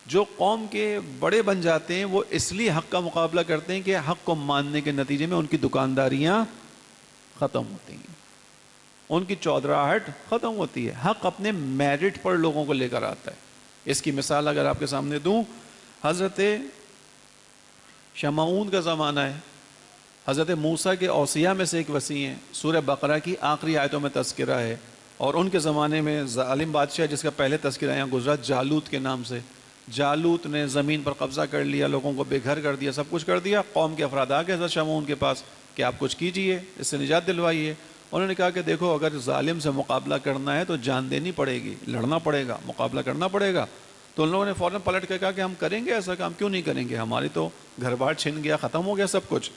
جو قوم کے بڑے بن جاتے ہیں وہ اس لیے حق کا مقابلہ کرتے ہیں کہ حق کو ماننے کے نتیجے میں ان کی دکانداریاں ختم ہوتی ہیں، ان کی چودراہٹ ختم ہوتی ہے۔ حق اپنے میرٹ پر لوگوں کو لے کر آتا ہے۔ اس کی مثال اگر آپ کے سامنے دوں، حضرت شمعون کا زمانہ ہے، حضرت موسیٰ کے اوصیاء میں سے ایک وصی ہیں، سورہ بقرہ کی آخری آیتوں میں تذکرہ ہے، اور ان کے زمانے میں ظالم بادشاہ جس کا پہلے تذکرہ یہاں گزرا جالوت کے نام سے، جالوت نے زمین پر قبضہ کر لیا، لوگوں کو بے گھر کر دیا، سب کچھ کر دیا۔ قوم کے افراد آ گئے حضرت شمعون کے پاس کہ آپ کچھ کیجئے، اس سے نجات دلوائیے۔ انہوں نے کہا کہ دیکھو اگر ظالم سے مقابلہ کرنا ہے تو جان دینی پڑے گی، لڑنا پڑے گا، مقابلہ کرنا پڑے گا۔ تو ان لوگوں نے فوراً پلٹ کے کہا کہ ہم کریں گے ایسا کام، کیوں نہیں کریں گے، ہماری تو گھر بار چھن گیا، ختم ہو گیا سب کچھ۔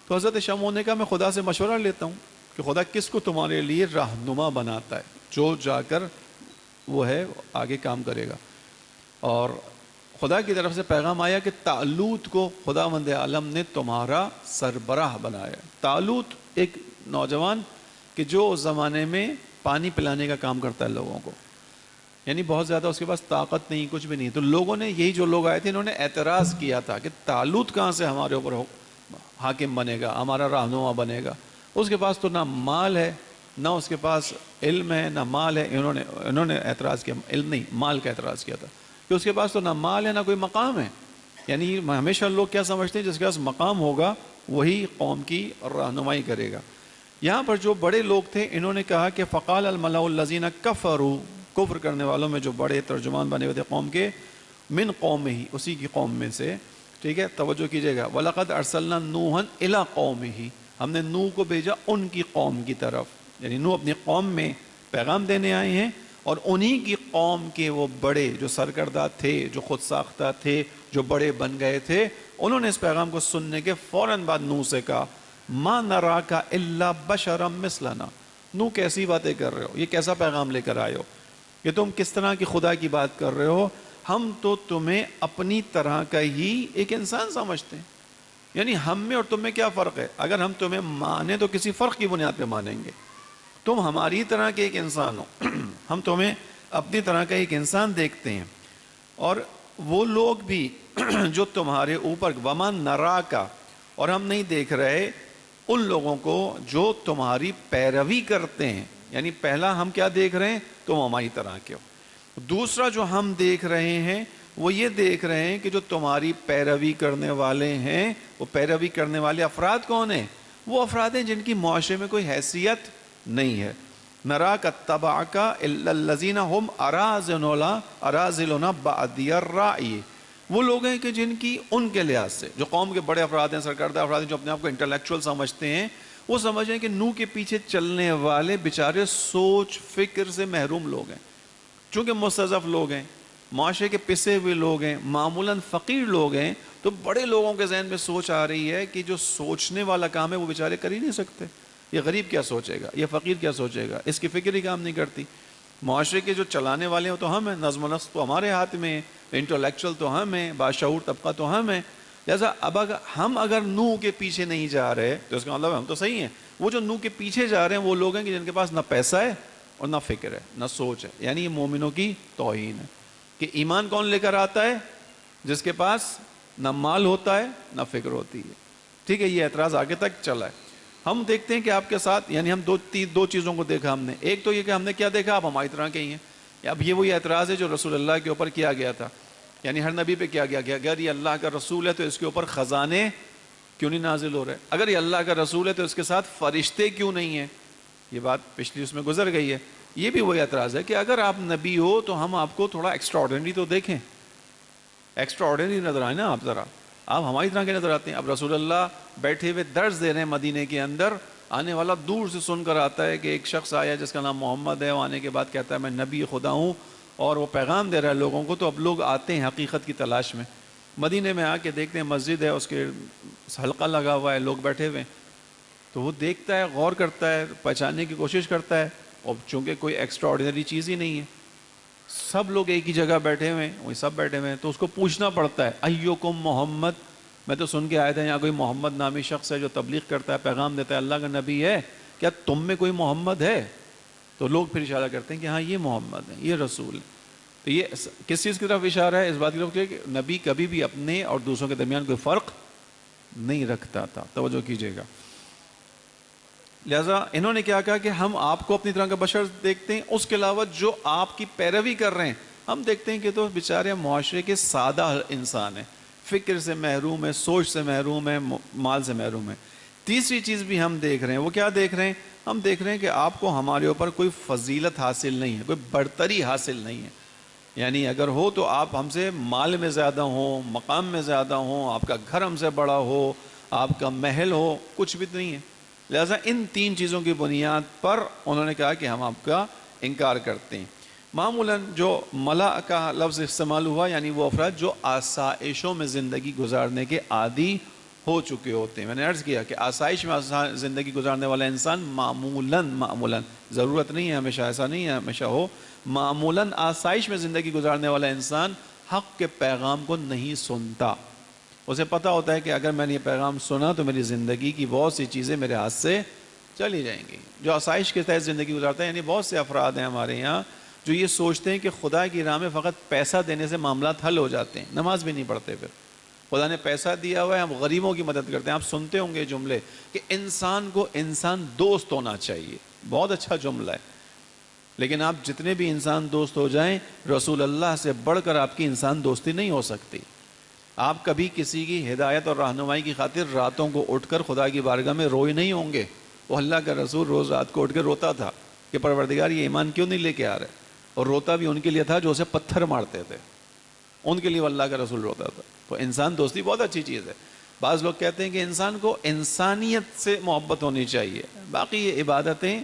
تو حضرت شمعون نے کہا میں خدا سے مشورہ لیتا ہوں کہ خدا کس کو تمہارے لیے رہنما بناتا ہے جو جا کر وہ ہے آگے کام کرے گا۔ اور خدا کی طرف سے پیغام آیا کہ طالوت کو خداوند عالم نے تمہارا سربراہ بنایا۔ طالوت ایک نوجوان کہ جو اس زمانے میں پانی پلانے کا کام کرتا ہے لوگوں کو، یعنی بہت زیادہ اس کے پاس طاقت نہیں، کچھ بھی نہیں۔ تو لوگوں نے، یہی جو لوگ آئے تھے انہوں نے اعتراض کیا تھا کہ طالوت کہاں سے ہمارے اوپر حاکم بنے گا، ہمارا رہنما بنے گا، اس کے پاس تو نہ مال ہے، نہ اس کے پاس علم ہے، نہ مال ہے۔ انہوں نے اعتراض کیا، علم نہیں مال کا اعتراض کیا تھا کہ اس کے پاس تو نہ مال ہے نہ کوئی مقام ہے۔ یعنی ہمیشہ لوگ کیا سمجھتے ہیں جس کے پاس مقام ہوگا وہی قوم کی رہنمائی کرے گا۔ یہاں پر جو بڑے لوگ تھے انہوں نے کہا کہ فقال الملأ الذین کفروا، کفر کرنے والوں میں جو بڑے ترجمان بنے ہوئے تھے قوم کے، من قومہ، اسی کی قوم میں سے، ٹھیک ہے توجہ کیجئے گا، وَلَقَدْ أَرْسَلْنَا نُوحًا إِلَىٰ قَوْمِهِ، ہم نے نوح کو بھیجا ان کی قوم کی طرف، یعنی نوح اپنی قوم میں پیغام دینے آئے ہیں، اور انہی کی قوم کے وہ بڑے جو سرکردہ تھے، جو خود ساختہ تھے، جو بڑے بن گئے تھے، انہوں نے اس پیغام کو سننے کے فوراً بعد نوح سے کہا مَا نَرَاكَ إِلَّا بَشَرًا مِثْلَنَا، نوح کیسی باتیں کر رہے ہو، یہ کیسا پیغام لے کر آئے ہو، یہ تم کس طرح کی خدا کی بات کر رہے ہو، ہم تو تمہیں اپنی طرح کا ہی ایک انسان سمجھتے ہیں، یعنی ہم میں اور تم میں کیا فرق ہے، اگر ہم تمہیں مانیں تو کسی فرق کی بنیاد پہ مانیں گے، تم ہماری طرح کے ایک انسان ہو، ہم تمہیں اپنی طرح کا ایک انسان دیکھتے ہیں، اور وہ لوگ بھی جو تمہارے اوپر وَمَا نَرَاكَ، اور ہم نہیں دیکھ رہے ان لوگوں کو جو تمہاری پیروی کرتے ہیں، یعنی پہلا ہم کیا دیکھ رہے ہیں، تم ہماری طرح کے ہو، دوسرا جو ہم دیکھ رہے ہیں وہ یہ دیکھ رہے ہیں کہ جو تمہاری پیروی کرنے والے ہیں، وہ پیروی کرنے والے افراد کون ہیں، وہ افراد ہیں جن کی معاشرے میں کوئی حیثیت نہیں ہے، نراک اتبعک الا الذین هم اراذلنا بادی الرأی، وہ لوگ ہیں کہ جن کی ان کے لحاظ سے جو قوم کے بڑے افراد ہیں، سرکردہ افراد ہیں، جو اپنے آپ کو انٹلیکچوئل سمجھتے ہیں، وہ سمجھیں کہ نوح کے پیچھے چلنے والے بیچارے سوچ فکر سے محروم لوگ ہیں، چونکہ مستضعف لوگ ہیں، معاشرے کے پسے ہوئے لوگ ہیں، معمولاً فقیر لوگ ہیں، تو بڑے لوگوں کے ذہن میں سوچ آ رہی ہے کہ جو سوچنے والا کام ہے وہ بیچارے کر ہی نہیں سکتے، یہ غریب کیا سوچے گا، یہ فقیر کیا سوچے گا، اس کی فکر ہی کام نہیں کرتی۔ معاشرے کے جو چلانے والے ہیں تو ہم ہیں، نظم و نسق تو ہمارے ہاتھ میں، انٹلیکچوئل تو ہم ہیں، باشعور طبقہ تو ہم ہیں، لہٰذا اب ہم اگر نوح کے پیچھے نہیں جا رہے تو اس کا مطلب ہم تو صحیح ہیں۔ وہ جو نوح کے پیچھے جا رہے ہیں وہ لوگ ہیں کہ جن کے پاس نہ پیسہ ہے اور نہ فکر ہے، نہ سوچ ہے، یعنی یہ مومنوں کی توہین ہے کہ ایمان کون لے کر آتا ہے؟ جس کے پاس نہ مال ہوتا ہے نہ فکر ہوتی ہے۔ ٹھیک ہے، یہ اعتراض آگے تک چلا ہے۔ ہم دیکھتے ہیں کہ آپ کے ساتھ، یعنی ہم دو چیزوں کو دیکھا ہم نے، ایک تو یہ کہ ہم نے کیا دیکھا، آپ ہماری طرح کے ہی ہیں۔ اب یہ وہی اعتراض ہے جو رسول اللہ کے اوپر کیا گیا تھا، یعنی ہر نبی پہ کیا گیا کہ اگر یہ اللہ کا رسول ہے تو اس کے اوپر خزانے کیوں نہیں نازل ہو رہے، اگر یہ اللہ کا رسول ہے تو اس کے ساتھ فرشتے کیوں نہیں ہیں، یہ بات پچھلی اس میں گزر گئی ہے۔ یہ بھی وہی اعتراض ہے کہ اگر آپ نبی ہو تو ہم آپ کو تھوڑا ایکسٹرا آرڈنری تو دیکھیں، ایکسٹرا آرڈنری نظر آئے نا آپ، ذرا آپ ہماری طرح کے نظر آتے ہیں۔ اب رسول اللہ بیٹھے ہوئے درس دے رہے ہیں مدینے کے اندر، آنے والا دور سے سن کر آتا ہے کہ ایک شخص آیا جس کا نام محمد ہے، وہ آنے کے بعد کہتا ہے میں نبی خدا ہوں، اور وہ پیغام دے رہا ہے لوگوں کو، تو اب لوگ آتے ہیں حقیقت کی تلاش میں، مدینے میں آ کے دیکھتے ہیں مسجد ہے، اس کے حلقہ لگا ہوا ہے، لوگ بیٹھے ہوئے ہیں، تو وہ دیکھتا ہے، غور کرتا ہے، پہچاننے کی کوشش کرتا ہے، اور چونکہ کوئی ایکسٹرا آرڈینری چیز ہی نہیں ہے، سب لوگ ایک ہی جگہ بیٹھے ہوئے ہیں، وہی سب بیٹھے ہوئے ہیں، تو اس کو پوچھنا پڑتا ہے ایوکم محمد، میں تو سن کے آیا تھا یہاں کوئی محمد نامی شخص ہے جو تبلیغ کرتا ہے، پیغام دیتا ہے، اللہ کا نبی ہے، کیا تم میں کوئی محمد ہے؟ تو لوگ پھر اشارہ کرتے ہیں کہ ہاں یہ محمد ہے، یہ رسول ہے۔ تو یہ کس چیز کی طرف اشارہ ہے؟ اس بات کی طرف کہ نبی کبھی بھی اپنے اور دوسروں کے درمیان کوئی فرق نہیں رکھتا تھا، توجہ کیجیے گا۔ لہٰذا انہوں نے کیا کہا کہ ہم آپ کو اپنی طرح کا بشر دیکھتے ہیں، اس کے علاوہ جو آپ کی پیروی کر رہے ہیں ہم دیکھتے ہیں کہ تو بیچارے معاشرے کے سادہ انسان ہیں، فکر سے محروم ہے، سوچ سے محروم ہے، مال سے محروم ہے۔ تیسری چیز بھی ہم دیکھ رہے ہیں، وہ کیا دیکھ رہے ہیں؟ ہم دیکھ رہے ہیں کہ آپ کو ہمارے اوپر کوئی فضیلت حاصل نہیں ہے، کوئی برتری حاصل نہیں ہے، یعنی اگر ہو تو آپ ہم سے مال میں زیادہ ہوں، مقام میں زیادہ ہوں، آپ کا گھر ہم سے بڑا ہو، آپ کا محل ہو، کچھ بھی نہیں ہے۔ لہٰذا ان تین چیزوں کی بنیاد پر انہوں نے کہا کہ ہم آپ کا انکار کرتے ہیں۔ معمولاً جو ملا کا لفظ استعمال ہوا یعنی وہ افراد جو آسائشوں میں زندگی گزارنے کے عادی ہو چکے ہوتے ہیں۔ میں نے عرض کیا کہ آسائش میں زندگی گزارنے والا انسان معمولاً ضرورت نہیں ہے ہمیشہ، ایسا نہیں ہے ہمیشہ ہو، معمولاً آسائش میں زندگی گزارنے والا انسان حق کے پیغام کو نہیں سنتا۔ اسے پتہ ہوتا ہے کہ اگر میں نے یہ پیغام سنا تو میری زندگی کی بہت سی چیزیں میرے ہاتھ سے چلی جائیں گی۔ جو آسائش کے تحت زندگی گزارتا ہے، یعنی بہت سے افراد ہیں ہمارے یہاں جو یہ سوچتے ہیں کہ خدا کی راہ میں فقط پیسہ دینے سے معاملات حل ہو جاتے ہیں، نماز بھی نہیں پڑھتے، پھر خدا نے پیسہ دیا ہوا ہے ہم غریبوں کی مدد کرتے ہیں۔ آپ سنتے ہوں گے جملے کہ انسان کو انسان دوست ہونا چاہیے، بہت اچھا جملہ ہے، لیکن آپ جتنے بھی انسان دوست ہو جائیں رسول اللہ سے بڑھ کر آپ کی انسان دوستی نہیں ہو سکتی۔ آپ کبھی کسی کی ہدایت اور رہنمائی کی خاطر راتوں کو اٹھ کر خدا کی بارگاہ میں روئے نہیں ہوں گے۔ وہ اللہ کا رسول روز رات کو اٹھ کے روتا تھا کہ پروردگار یہ ایمان کیوں نہیں لے کے آ رہے، اور روتا بھی ان کے لیے تھا جو اسے پتھر مارتے تھے، ان کے لیے وہ اللہ کا رسول روتا تھا۔ تو انسان دوستی بہت اچھی چیز ہے۔ بعض لوگ کہتے ہیں کہ انسان کو انسانیت سے محبت ہونی چاہیے، باقی یہ عبادتیں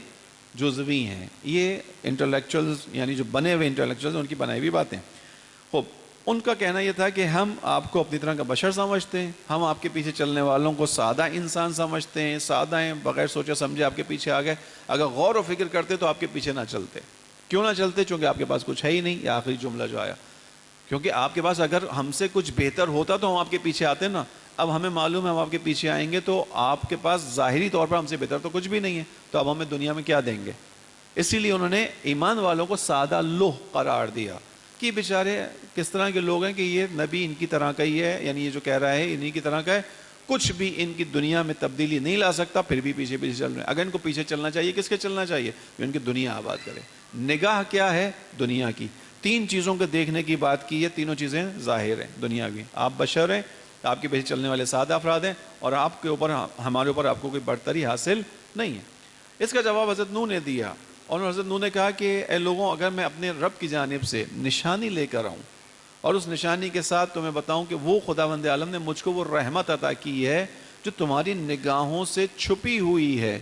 جزوی ہیں، یہ انٹلیکچوئلز یعنی جو بنے ہوئے انٹلیکچوئلز ان کی بنائی ہوئی باتیں۔ خوب، ان کا کہنا یہ تھا کہ ہم آپ کو اپنی طرح کا بشر سمجھتے ہیں، ہم آپ کے پیچھے چلنے والوں کو سادہ انسان سمجھتے ہیں، سادہ ہیں، بغیر سوچے سمجھے آپ کے پیچھے آ گئے، اگر غور و فکر کرتے تو آپ کے پیچھے نہ چلتے۔ کیوں نہ چلتے؟ چونکہ آپ کے پاس کچھ ہے ہی نہیں، یہ آخری جملہ جو آیا، کیونکہ آپ کے پاس اگر ہم سے کچھ بہتر ہوتا تو ہم آپ کے پیچھے آتے نا۔ اب ہمیں معلوم ہے ہم آپ کے پیچھے آئیں گے تو آپ کے پاس ظاہری طور پر ہم سے بہتر تو کچھ بھی نہیں ہے، تو اب ہمیں دنیا میں کیا دیں گے؟ اسی لیے انہوں نے ایمان والوں کو سادہ لوح قرار دیا کہ بیچارے کس طرح کے لوگ ہیں کہ یہ نبی ان کی طرح کا ہی ہے، یعنی یہ جو کہہ رہا ہے انہی کی طرح کا ہے، کچھ بھی ان کی دنیا میں تبدیلی نہیں لا سکتا، پھر بھی پیچھے پیچھے چل رہے ہیں۔ اگر ان کو پیچھے چلنا چاہیے، کس کے چلنا چاہیے؟ جو ان کی دنیا آباد کرے۔ نگاہ کیا ہے؟ دنیا کی۔ تین چیزوں کو دیکھنے کی بات کی ہے، تینوں چیزیں ظاہر ہیں دنیا کی۔ آپ بشر ہیں، آپ کے پیچھے چلنے والے سادہ افراد ہیں، اور آپ کے اوپر ہمارے اوپر آپ کو کوئی برتری حاصل نہیں ہے۔ اس کا جواب حضرت نوح نے دیا اور حضرت نوح نے کہا کہ اے لوگوں، اگر میں اپنے رب کی جانب سے نشانی لے کر آؤں اور اس نشانی کے ساتھ تمہیں بتاؤں کہ وہ خداوند عالم نے مجھ کو وہ رحمت عطا کی ہے جو تمہاری نگاہوں سے چھپی ہوئی ہے،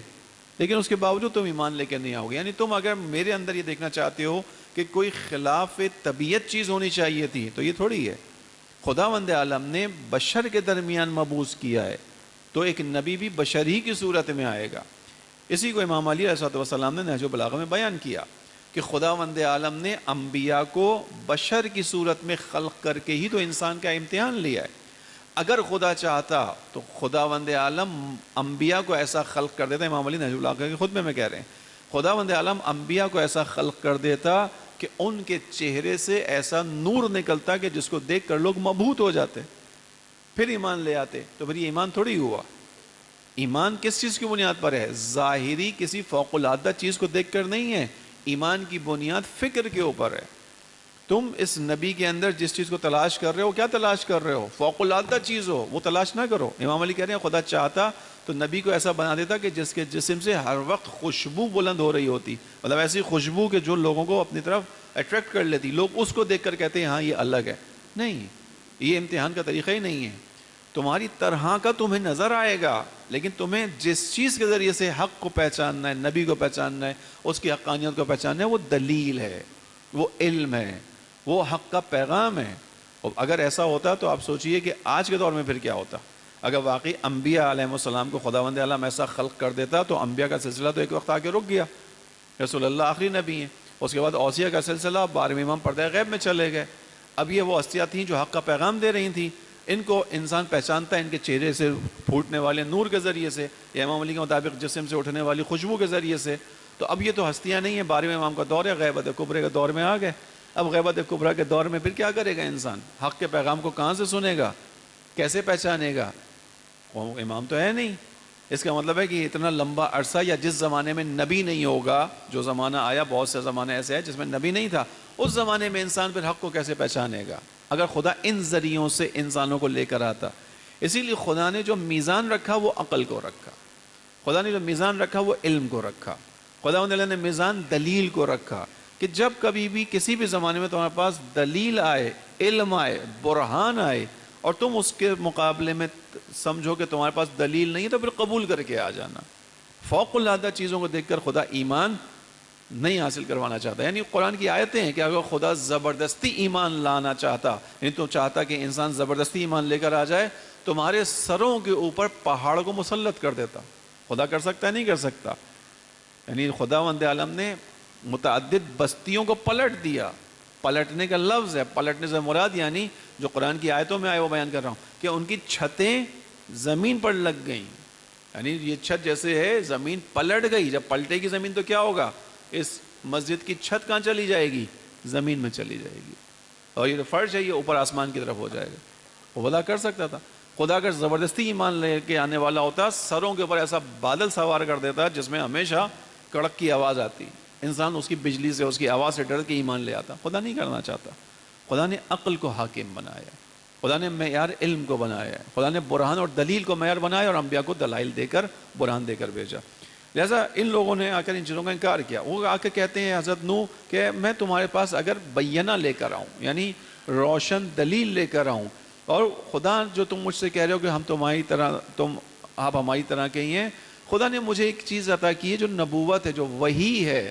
لیکن اس کے باوجود تم ایمان لے کے نہیں آؤ گے، یعنی تم اگر میرے اندر یہ دیکھنا چاہتے ہو کہ کوئی خلاف طبیعت چیز ہونی چاہیے تھی، تو یہ تھوڑی ہے۔ خداوند عالم نے بشر کے درمیان مبعوث کیا ہے، تو ایک نبی بھی بشر ہی کی صورت میں آئے گا۔ اسی کو امام علی علیہ السلام نے نہج البلاغہ میں بیان کیا کہ خداوند عالم نے انبیاء کو بشر کی صورت میں خلق کر کے ہی تو انسان کا امتحان لیا ہے۔ اگر خدا چاہتا تو خداوند عالم انبیاء کو ایسا خلق کر دیتا، امام علی نہج البلاغہ کے خطبے میں کہہ رہے ہیں، خداوند عالم انبیاء کو ایسا خلق کر دیتا کہ ان کے چہرے سے ایسا نور نکلتا کہ جس کو دیکھ کر لوگ مبہوت ہو جاتے، پھر ایمان لے آتے۔ تو پھر یہ ایمان تھوڑی ہوا۔ ایمان کس چیز کی بنیاد پر ہے؟ ظاہری کسی فوق العادہ چیز کو دیکھ کر نہیں ہے، ایمان کی بنیاد فکر کے اوپر ہے۔ تم اس نبی کے اندر جس چیز کو تلاش کر رہے ہو، کیا تلاش کر رہے ہو؟ فوق العادہ چیز ہو، وہ تلاش نہ کرو۔ امام علی کہہ رہے ہیں خدا چاہتا تو نبی کو ایسا بنا دیتا کہ جس کے جسم سے ہر وقت خوشبو بلند ہو رہی ہوتی، مطلب ایسی خوشبو کہ جو لوگوں کو اپنی طرف اٹریکٹ کر لیتی، لوگ اس کو دیکھ کر کہتے ہیں ہاں یہ الگ ہے۔ نہیں، یہ امتحان کا طریقہ ہی نہیں ہے۔ تمہاری طرح کا تمہیں نظر آئے گا، لیکن تمہیں جس چیز کے ذریعے سے حق کو پہچاننا ہے، نبی کو پہچاننا ہے، اس کی حقانیت کو پہچاننا ہے، وہ دلیل ہے، وہ علم ہے، وہ حق کا پیغام ہے۔ اور اگر ایسا ہوتا تو آپ سوچئے کہ آج کے دور میں پھر کیا ہوتا۔ اگر واقعی انبیاء علیہ السلام کو خداوند عالم ایسا خلق کر دیتا تو انبیاء کا سلسلہ تو ایک وقت آ کے رک گیا، رسول اللہ آخری نبی ہیں، اس کے بعد اوصیہ کا سلسلہ 12ویں امام پردہ غیب میں چلے گئے۔ اب یہ وہ ہستیاں تھیں جو حق کا پیغام دے رہی تھیں، ان کو انسان پہچانتا ہے ان کے چہرے سے پھوٹنے والے نور کے ذریعے سے، یا امام علی کے مطابق جسم سے اٹھنے والی خوشبو کے ذریعے سے۔ تو اب یہ تو ہستیاں نہیں ہیں، 12ویں امام کا دور ہے، غیبت کبریٰ کے دور میں آ گئے۔ اب غیبت کبریٰ کے دور میں پھر کیا کرے گا انسان؟ حق کے پیغام کو کہاں سے سنے گا؟ کیسے پہچانے گا؟ وہ امام تو ہے نہیں۔ اس کا مطلب ہے کہ اتنا لمبا عرصہ، یا جس زمانے میں نبی نہیں ہوگا، جو زمانہ آیا، بہت سے زمانے ایسے ہیں جس میں نبی نہیں تھا، اس زمانے میں انسان پھر حق کو کیسے پہچانے گا اگر خدا ان ذریعوں سے انسانوں کو لے کر آتا؟ اسی لیے خدا نے جو میزان رکھا وہ عقل کو رکھا، خدا نے جو میزان رکھا وہ علم کو رکھا، خدا نے میزان دلیل کو رکھا، کہ جب کبھی بھی کسی بھی زمانے میں تمہارے پاس دلیل آئے، علم آئے، برہان آئے، اور تم اس کے مقابلے میں سمجھو کہ تمہارے پاس دلیل نہیں ہے، تو پھر قبول کر کے آ جانا۔ فوق العادہ چیزوں کو دیکھ کر خدا ایمان نہیں حاصل کروانا چاہتا، یعنی قرآن کی آیتیں ہیں کہ اگر خدا زبردستی ایمان لانا چاہتا، یعنی تو چاہتا کہ انسان زبردستی ایمان لے کر آ جائے، تمہارے سروں کے اوپر پہاڑ کو مسلط کر دیتا۔ خدا کر سکتا ہے؟ نہیں کر سکتا۔ یعنی خداوند عالم نے متعدد بستیوں کو پلٹ دیا۔ پلٹنے کا لفظ ہے، پلٹنے سے مراد یعنی جو قرآن کی آیتوں میں آئے وہ بیان کر رہا ہوں کہ ان کی چھتیں زمین پر لگ گئیں، یعنی یہ چھت جیسے ہے زمین پلٹ گئی۔ جب پلٹے گی زمین تو کیا ہوگا؟ اس مسجد کی چھت کہاں چلی جائے گی؟ زمین میں چلی جائے گی، اور یہ فرش ہے یہ اوپر آسمان کی طرف ہو جائے گا۔ وہ خدا کر سکتا تھا۔ خدا اگر زبردستی ایمان لے کے آنے والا ہوتا، سروں کے اوپر ایسا بادل سوار کر دیتا جس میں ہمیشہ کڑک کی آواز آتی، انسان اس کی بجلی سے، اس کی آواز سے ڈر کے ایمان لے آتا۔ خدا نہیں کرنا چاہتا۔ خدا نے عقل کو حاکم بنایا، خدا نے معیار علم کو بنایا ہے، خدا نے برہان اور دلیل کو معیار بنایا، اور انبیاء کو دلائل دے کر، برہان دے کر بھیجا۔ لہذا ان لوگوں نے آ کر ان چیزوں کا انکار کیا۔ وہ آ کے کہتے ہیں حضرت نوح کہ میں تمہارے پاس اگر بینہ لے کر آؤں، یعنی روشن دلیل لے کر آؤں، اور خدا جو تم مجھ سے کہہ رہے ہو کہ ہم تمہاری طرح، آپ ہماری طرح کے ہی ہیں، خدا نے مجھے ایک چیز عطا کی ہے جو نبوت ہے، جو وحی ہے۔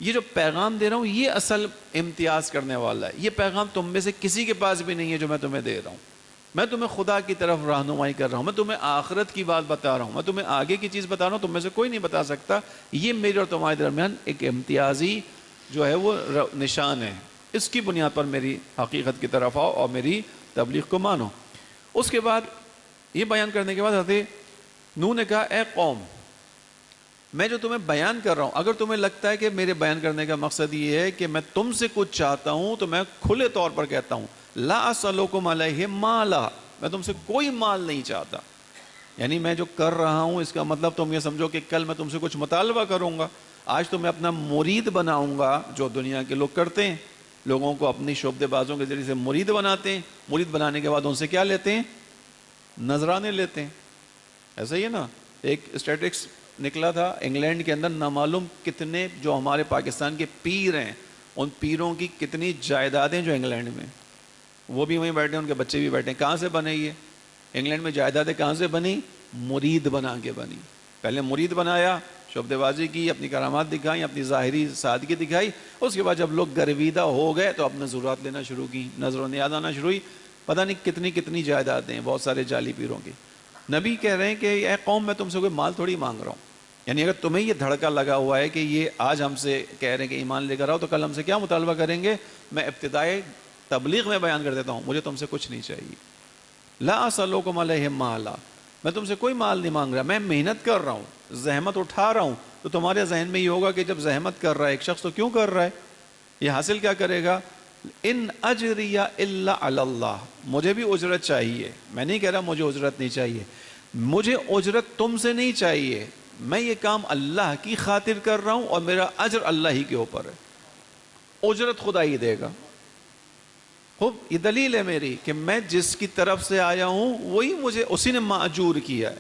یہ جو پیغام دے رہا ہوں یہ اصل امتیاز کرنے والا ہے۔ یہ پیغام تم میں سے کسی کے پاس بھی نہیں ہے جو میں تمہیں دے رہا ہوں۔ میں تمہیں خدا کی طرف رہنمائی کر رہا ہوں، میں تمہیں آخرت کی بات بتا رہا ہوں، میں تمہیں آگے کی چیز بتا رہا ہوں، تم میں سے کوئی نہیں بتا سکتا۔ یہ میرے اور تمہارے درمیان ایک امتیازی جو ہے وہ نشان ہے، اس کی بنیاد پر میری حقیقت کی طرف آؤ اور میری تبلیغ کو مانو۔ اس کے بعد یہ بیان کرنے کے بعد حضرت نوح نے کہا اے قوم، میں جو تمہیں بیان کر رہا ہوں، اگر تمہیں لگتا ہے کہ میرے بیان کرنے کا مقصد یہ ہے کہ میں تم سے کچھ چاہتا ہوں، تو میں کھلے طور پر کہتا ہوں لا اسألکم علیہ مالا، میں تم سے کوئی مال نہیں چاہتا۔ یعنی میں جو کر رہا ہوں اس کا مطلب تم یہ سمجھو کہ کل میں تم سے کچھ مطالبہ کروں گا۔ آج تو میں اپنا مرید بناؤں گا، جو دنیا کے لوگ کرتے ہیں، لوگوں کو اپنی شعبدے بازوں کے ذریعے سے مرید بناتے ہیں، مرید بنانے کے بعد ان سے کیا لیتے ہیں؟ نذرانے لیتے ہیں۔ ایسا ہی ہے نا، ایک اسٹیٹکس نکلا تھا انگلینڈ کے اندر، نامعلوم کتنے جو ہمارے پاکستان کے پیر ہیں ان پیروں کی کتنی جائیدادیں جو انگلینڈ میں، وہ بھی وہیں بیٹھے ہیں، ان کے بچے بھی بیٹھے ہیں. کہاں سے بنے یہ انگلینڈ میں جائیدادیں کہاں سے بنی؟ مرید بنا کے بنی. پہلے مرید بنایا، شعبدے بازی کی، اپنی کرامات دکھائی، اپنی ظاہری سادگی دکھائی. اس کے بعد جب لوگ گرویدہ ہو گئے تو اپنے ضرورات لینا شروع کی، نظر و نیاز آنا شروع ہوئی. پتہ نہیں کتنی کتنی جائیدادیں ہیں بہت سارے جعلی پیروں کی. نبی کہہ رہے ہیں کہ اے قوم میں تم سے کوئی مال تھوڑی مانگ رہا ہوں. یعنی اگر تمہیں یہ دھڑکا لگا ہوا ہے کہ یہ آج ہم سے کہہ رہے ہیں کہ ایمان لے کر آؤ، تو کل ہم سے کیا مطالبہ کریں گے؟ میں ابتدائی تبلیغ میں بیان کر دیتا ہوں، مجھے تم سے کچھ نہیں چاہیے. لا اسألکم علیہ مالا، میں تم سے کوئی مال نہیں مانگ رہا، میں محنت کر رہا ہوں، زحمت اٹھا رہا ہوں. تو تمہارے ذہن میں یہ ہوگا کہ جب زحمت کر رہا ہے ایک شخص تو کیوں کر رہا ہے؟ یہ حاصل کیا کرے گا؟ ان اجری الا علی اللہ، مجھے بھی اجرت چاہیے. میں نہیں کہہ رہا مجھے اجرت نہیں چاہیے، مجھے اجرت تم سے نہیں چاہیے، میں یہ کام اللہ کی خاطر کر رہا ہوں اور میرا اجر اللہ ہی کے اوپر ہے، اجرت خدا ہی دے گا. خوب، یہ دلیل ہے میری کہ میں جس کی طرف سے آیا ہوں وہی مجھے، اسی نے ماجور کیا ہے،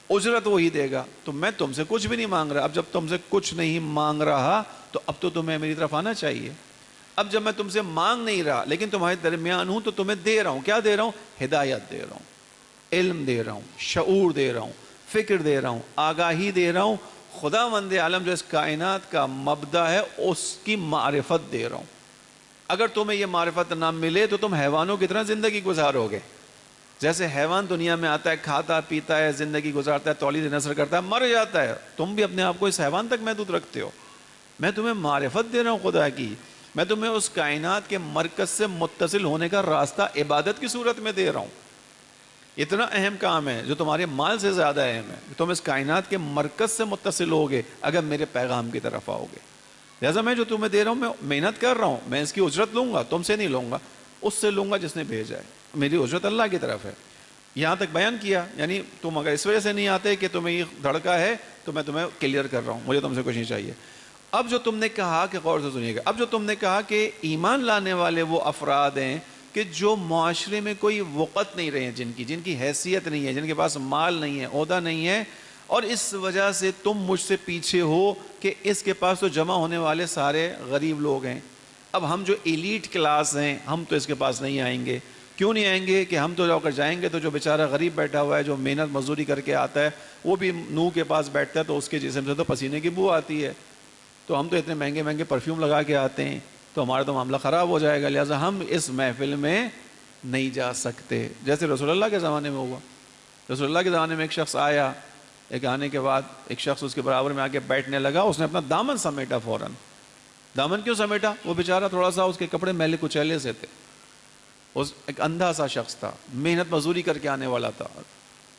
اجرت وہی دے گا. تو میں تم سے کچھ بھی نہیں مانگ رہا. اب جب تم سے کچھ نہیں مانگ رہا تو اب تو تمہیں میری طرف آنا چاہیے. اب جب میں تم سے مانگ نہیں رہا لیکن تمہارے درمیان ہوں تو تمہیں دے رہا ہوں. کیا دے رہا ہوں؟ ہدایت دے رہا ہوں، علم دے رہا ہوں، شعور دے رہا ہوں، فکر دے رہا ہوں، آگاہی دے رہا ہوں. خداوند عالم جو اس کائنات کا مبدا ہے اس کی معرفت دے رہا ہوں. اگر تمہیں یہ معرفت نہ ملے تو تم حیوانوں کی طرح زندگی گزارو گے. جیسے حیوان دنیا میں آتا ہے، کھاتا پیتا ہے، زندگی گزارتا ہے، تولید نسل کرتا ہے، مر جاتا ہے. تم بھی اپنے آپ کو اس حیوان تک محدود رکھتے ہو. میں تمہیں معرفت دے رہا ہوں خدا کی، میں تمہیں اس کائنات کے مرکز سے متصل ہونے کا راستہ عبادت کی صورت میں دے رہا ہوں. اتنا اہم کام ہے جو تمہارے مال سے زیادہ اہم ہے. تم اس کائنات کے مرکز سے متصل ہوگے اگر میرے پیغام کی طرف آؤ گے. لہٰذا میں جو تمہیں دے رہا ہوں میں محنت کر رہا ہوں، میں اس کی اجرت لوں گا، تم سے نہیں لوں گا، اس سے لوں گا جس نے بھیجا ہے. میری اجرت اللہ کی طرف ہے. یہاں تک بیان کیا. یعنی تم اگر اس وجہ سے نہیں آتے کہ تمہیں یہ دھڑکا ہے تو میں تمہیں کلیئر کر رہا ہوں، مجھے تم سے کچھ نہیں چاہیے. اب جو تم نے کہا کہ غور سے سنیے گا، اب جو تم نے کہا کہ ایمان لانے والے وہ افراد ہیں کہ جو معاشرے میں کوئی وقت نہیں رہے ہیں، جن کی حیثیت نہیں ہے، جن کے پاس مال نہیں ہے، عہدہ نہیں ہے، اور اس وجہ سے تم مجھ سے پیچھے ہو کہ اس کے پاس تو جمع ہونے والے سارے غریب لوگ ہیں. اب ہم جو ایلیٹ کلاس ہیں ہم تو اس کے پاس نہیں آئیں گے. کیوں نہیں آئیں گے؟ کہ ہم تو اگر جائیں گے تو جو بیچارہ غریب بیٹھا ہوا ہے، جو محنت مزدوری کر کے آتا ہے، وہ بھی نو کے پاس بیٹھتا ہے تو اس کے جسم سے تو پسینے کی بو آتی ہے. تو ہم تو اتنے مہنگے مہنگے پرفیوم لگا کے آتے ہیں تو ہمارا تو معاملہ خراب ہو جائے گا. لہٰذا ہم اس محفل میں نہیں جا سکتے. جیسے رسول اللہ کے زمانے میں ہوا. رسول اللہ کے زمانے میں ایک شخص آیا، ایک آنے کے بعد ایک شخص اس کے برابر میں آ کے بیٹھنے لگا. اس نے اپنا دامن سمیٹا فوراً. دامن کیوں سمیٹا؟ وہ بیچارہ تھوڑا سا اس کے کپڑے میلے کچیلے سے تھے. ایک اندھا سا شخص تھا، محنت مزدوری کر کے آنے والا تھا.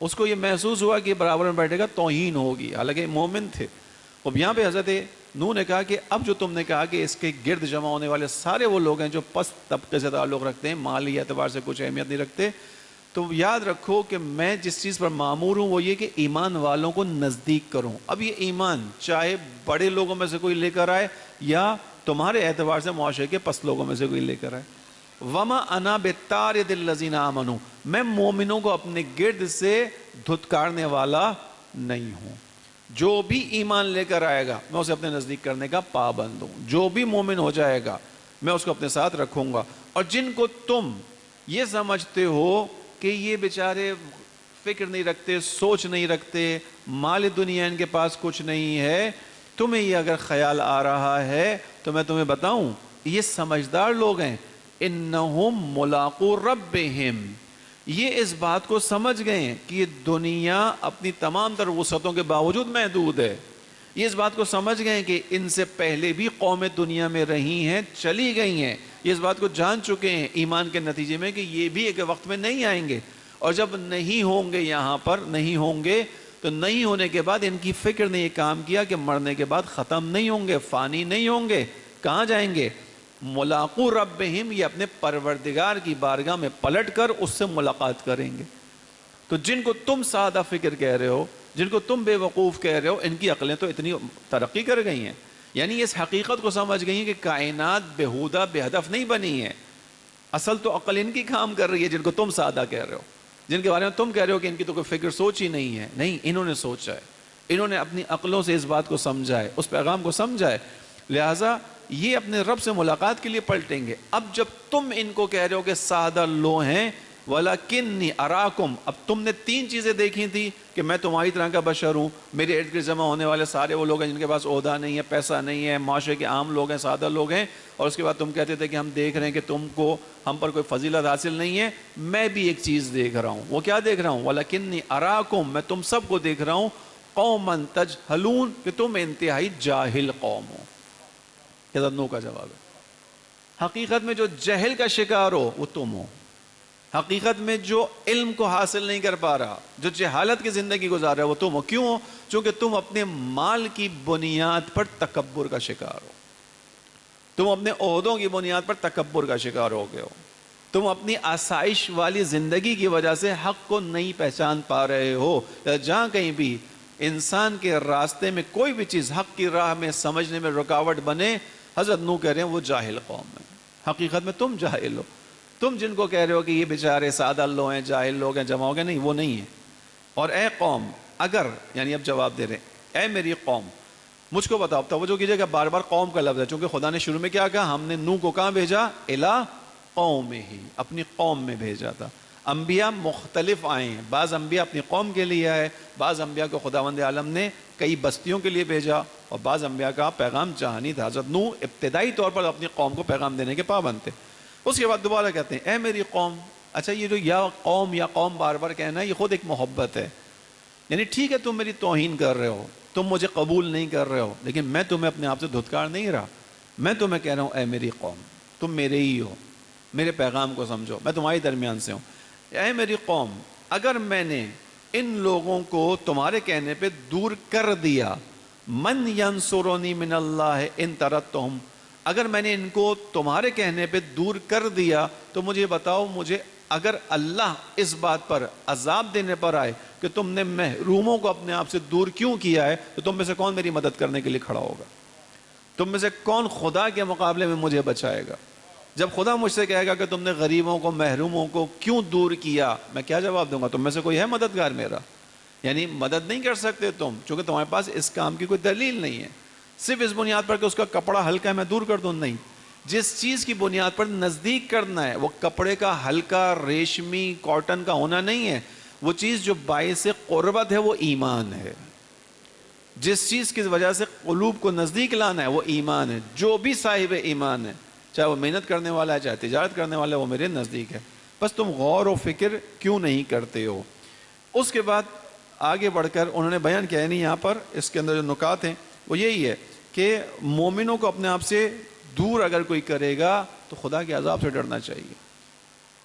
اس کو یہ محسوس ہوا کہ برابر میں بیٹھے گا توہین ہوگی، حالانکہ مومن تھے. اب یہاں پہ حضرت نوح نے کہا کہ اب جو تم نے کہا کہ اس کے گرد جمع ہونے والے سارے وہ لوگ ہیں جو پست طبقے سے تعلق رکھتے ہیں، مالی اعتبار سے کچھ اہمیت نہیں رکھتے، تو یاد رکھو کہ میں جس چیز پر مامور ہوں وہ یہ کہ ایمان والوں کو نزدیک کروں. اب یہ ایمان چاہے بڑے لوگوں میں سے کوئی لے کر آئے یا تمہارے اعتبار سے معاشرے کے پست لوگوں میں سے کوئی لے کر آئے. وما انا بطارد الذین آمنوا، میں مومنوں کو اپنے گرد سے دھتکارنے والا نہیں ہوں. جو بھی ایمان لے کر آئے گا میں اسے اپنے نزدیک کرنے کا پابند ہوں. جو بھی مومن ہو جائے گا میں اس کو اپنے ساتھ رکھوں گا. اور جن کو تم یہ سمجھتے ہو کہ یہ بیچارے فکر نہیں رکھتے، سوچ نہیں رکھتے، مال دنیا ان کے پاس کچھ نہیں ہے، تمہیں یہ اگر خیال آ رہا ہے تو میں تمہیں بتاؤں یہ سمجھدار لوگ ہیں. انہم ملاقو ربہم، یہ اس بات کو سمجھ گئے ہیں کہ یہ دنیا اپنی تمام تر وسعتوں کے باوجود محدود ہے. یہ اس بات کو سمجھ گئے ہیں کہ ان سے پہلے بھی قومیں دنیا میں رہی ہیں، چلی گئی ہیں. یہ اس بات کو جان چکے ہیں ایمان کے نتیجے میں کہ یہ بھی ایک وقت میں نہیں آئیں گے. اور جب نہیں ہوں گے، یہاں پر نہیں ہوں گے، تو نہیں ہونے کے بعد ان کی فکر نے یہ کام کیا کہ مرنے کے بعد ختم نہیں ہوں گے، فانی نہیں ہوں گے. کہاں جائیں گے؟ ملاقو ربہم، یہ اپنے پروردگار کی بارگاہ میں پلٹ کر اس سے ملاقات کریں گے. تو جن کو تم سادہ فکر کہہ رہے ہو، جن کو تم بے وقوف کہہ رہے ہو، ان کی عقلیں تو اتنی ترقی کر گئی ہیں. یعنی اس حقیقت کو سمجھ گئی ہیں کہ کائنات بےہودہ بے ہدف نہیں بنی ہے. اصل تو عقل ان کی کام کر رہی ہے جن کو تم سادہ کہہ رہے ہو، جن کے بارے میں تم کہہ رہے ہو کہ ان کی تو کوئی فکر سوچ ہی نہیں ہے. نہیں، انہوں نے سوچا ہے. انہوں نے اپنی عقلوں سے اس بات کو سمجھا ہے، اس پیغام کو سمجھا ہے، لہٰذا یہ اپنے رب سے ملاقات کے لیے پلٹیں گے۔ اب جب تم ان کو کہہ رہے ہو کہ سادہ لو ہیں، وَلَكِنِّي أَرَاكُمْ، اب تم نے 3 چیزیں دیکھی تھی کہ میں تمہاری طرح کا بشر ہوں، میرے ارد گرد جمع ہونے والے سارے وہ لوگ ہیں جن کے پاس عہدہ نہیں ہے، پیسہ نہیں ہے، معاشرے کے عام لوگ ہیں، سادہ لوگ ہیں، اور اس کے بعد تم کہتے تھے کہ ہم دیکھ رہے ہیں کہ تم کو ہم پر کوئی فضیلت حاصل نہیں ہے۔ میں بھی ایک چیز دیکھ رہا ہوں، وہ کیا دیکھ رہا ہوں؟ وَلَكِنِّي أَرَاكُمْ، میں تم سب کو دیکھ رہا ہوں، قَوْمًا تَجْهَلُونَ، کہ تم انتہائی جاہل قوم ہو۔ حضرت نوح کا جواب ہے، حقیقت میں جو جہل کا شکار ہو وہ تم ہو، حقیقت میں جو علم کو حاصل نہیں کر پا رہا، جو جہالت کی زندگی گزار رہا ہے وہ تم ہو۔ کیوں ہو؟ چونکہ تم اپنے مال کی بنیاد پر تکبر کا شکار ہو، تم اپنے عہدوں کی بنیاد پر تکبر کا شکار ہو گئے ہو، تم اپنی آسائش والی زندگی کی وجہ سے حق کو نہیں پہچان پا رہے ہو۔ جہاں کہیں بھی انسان کے راستے میں کوئی بھی چیز حق کی راہ میں سمجھنے میں رکاوٹ بنے، حضرت نوح کہہ رہے ہیں وہ جاہل قوم ہے۔ حقیقت میں تم جاہل ہو، تم جن کو کہہ رہے ہو کہ یہ بیچارے سادہ لوگ ہیں، جاہل لوگ ہیں، جمع ہو گئے، نہیں، وہ نہیں ہے۔ اور اے قوم، اگر، یعنی اب جواب دے رہے ہیں، اے میری قوم، مجھ کو بتاؤ، توجہ کیجئے کہ بار بار قوم کا لفظ ہے، چونکہ خدا نے شروع میں کیا کہا؟ ہم نے نوح کو کہاں بھیجا؟ الی قومہ، اپنی قوم میں بھیجا تھا۔ انبیاء مختلف آئے ہیں، بعض انبیاء اپنی قوم کے لیے آئے، بعض انبیاء کو خداوند عالم نے کئی بستیوں کے لیے بھیجا، اور بعض انبیاء کا پیغام جہانی تھا۔ حضرت نوح ابتدائی طور پر اپنی قوم کو پیغام دینے کے پابند تھے۔ اس کے بعد دوبارہ کہتے ہیں اے میری قوم۔ اچھا، یہ جو یا قوم بار بار کہنا ہے، یہ خود ایک محبت ہے، یعنی ٹھیک ہے تم میری توہین کر رہے ہو، تم مجھے قبول نہیں کر رہے ہو، لیکن میں تمہیں اپنے آپ سے دھتکار نہیں رہا، میں تمہیں کہہ رہا ہوں اے میری قوم، تم میرے ہی ہو، میرے پیغام کو سمجھو، میں تمہاری درمیان سے ہوں۔ اے میری قوم، اگر میں نے ان لوگوں کو تمہارے کہنے پہ دور کر دیا، من ینصرنی من اللہ ان طردتہم، اگر میں نے ان کو تمہارے کہنے پہ دور کر دیا تو مجھے بتاؤ، مجھے اگر اللہ اس بات پر عذاب دینے پر آئے کہ تم نے محروموں کو اپنے آپ سے دور کیوں کیا ہے، تو تم میں سے کون میری مدد کرنے کے لیے کھڑا ہوگا؟ تم میں سے کون خدا کے مقابلے میں مجھے بچائے گا؟ جب خدا مجھ سے کہے گا کہ تم نے غریبوں کو، محروموں کو کیوں دور کیا، میں کیا جواب دوں گا؟ تم میں سے کوئی ہے مددگار میرا؟ یعنی مدد نہیں کر سکتے تم، چونکہ تمہارے پاس اس کام کی کوئی دلیل نہیں ہے، صرف اس بنیاد پر کہ اس کا کپڑا ہلکا ہے میں دور کر دوں، نہیں، جس چیز کی بنیاد پر نزدیک کرنا ہے وہ کپڑے کا ہلکا، ریشمی، کاٹن کا ہونا نہیں ہے، وہ چیز جو باعث قربت ہے وہ ایمان ہے، جس چیز کی وجہ سے قلوب کو نزدیک لانا ہے وہ ایمان ہے۔ جو بھی صاحب ایمان ہے، چاہے وہ محنت کرنے والا ہے، چاہے تجارت کرنے والا ہے، وہ میرے نزدیک ہے، بس تم غور و فکر کیوں نہیں کرتے ہو؟ اس کے بعد آگے بڑھ کر انہوں نے بیان کیا، یعنی یہاں پر اس کے اندر جو نکات ہیں وہ یہی ہے کہ مومنوں کو اپنے آپ سے دور اگر کوئی کرے گا تو خدا کے عذاب سے ڈرنا چاہیے،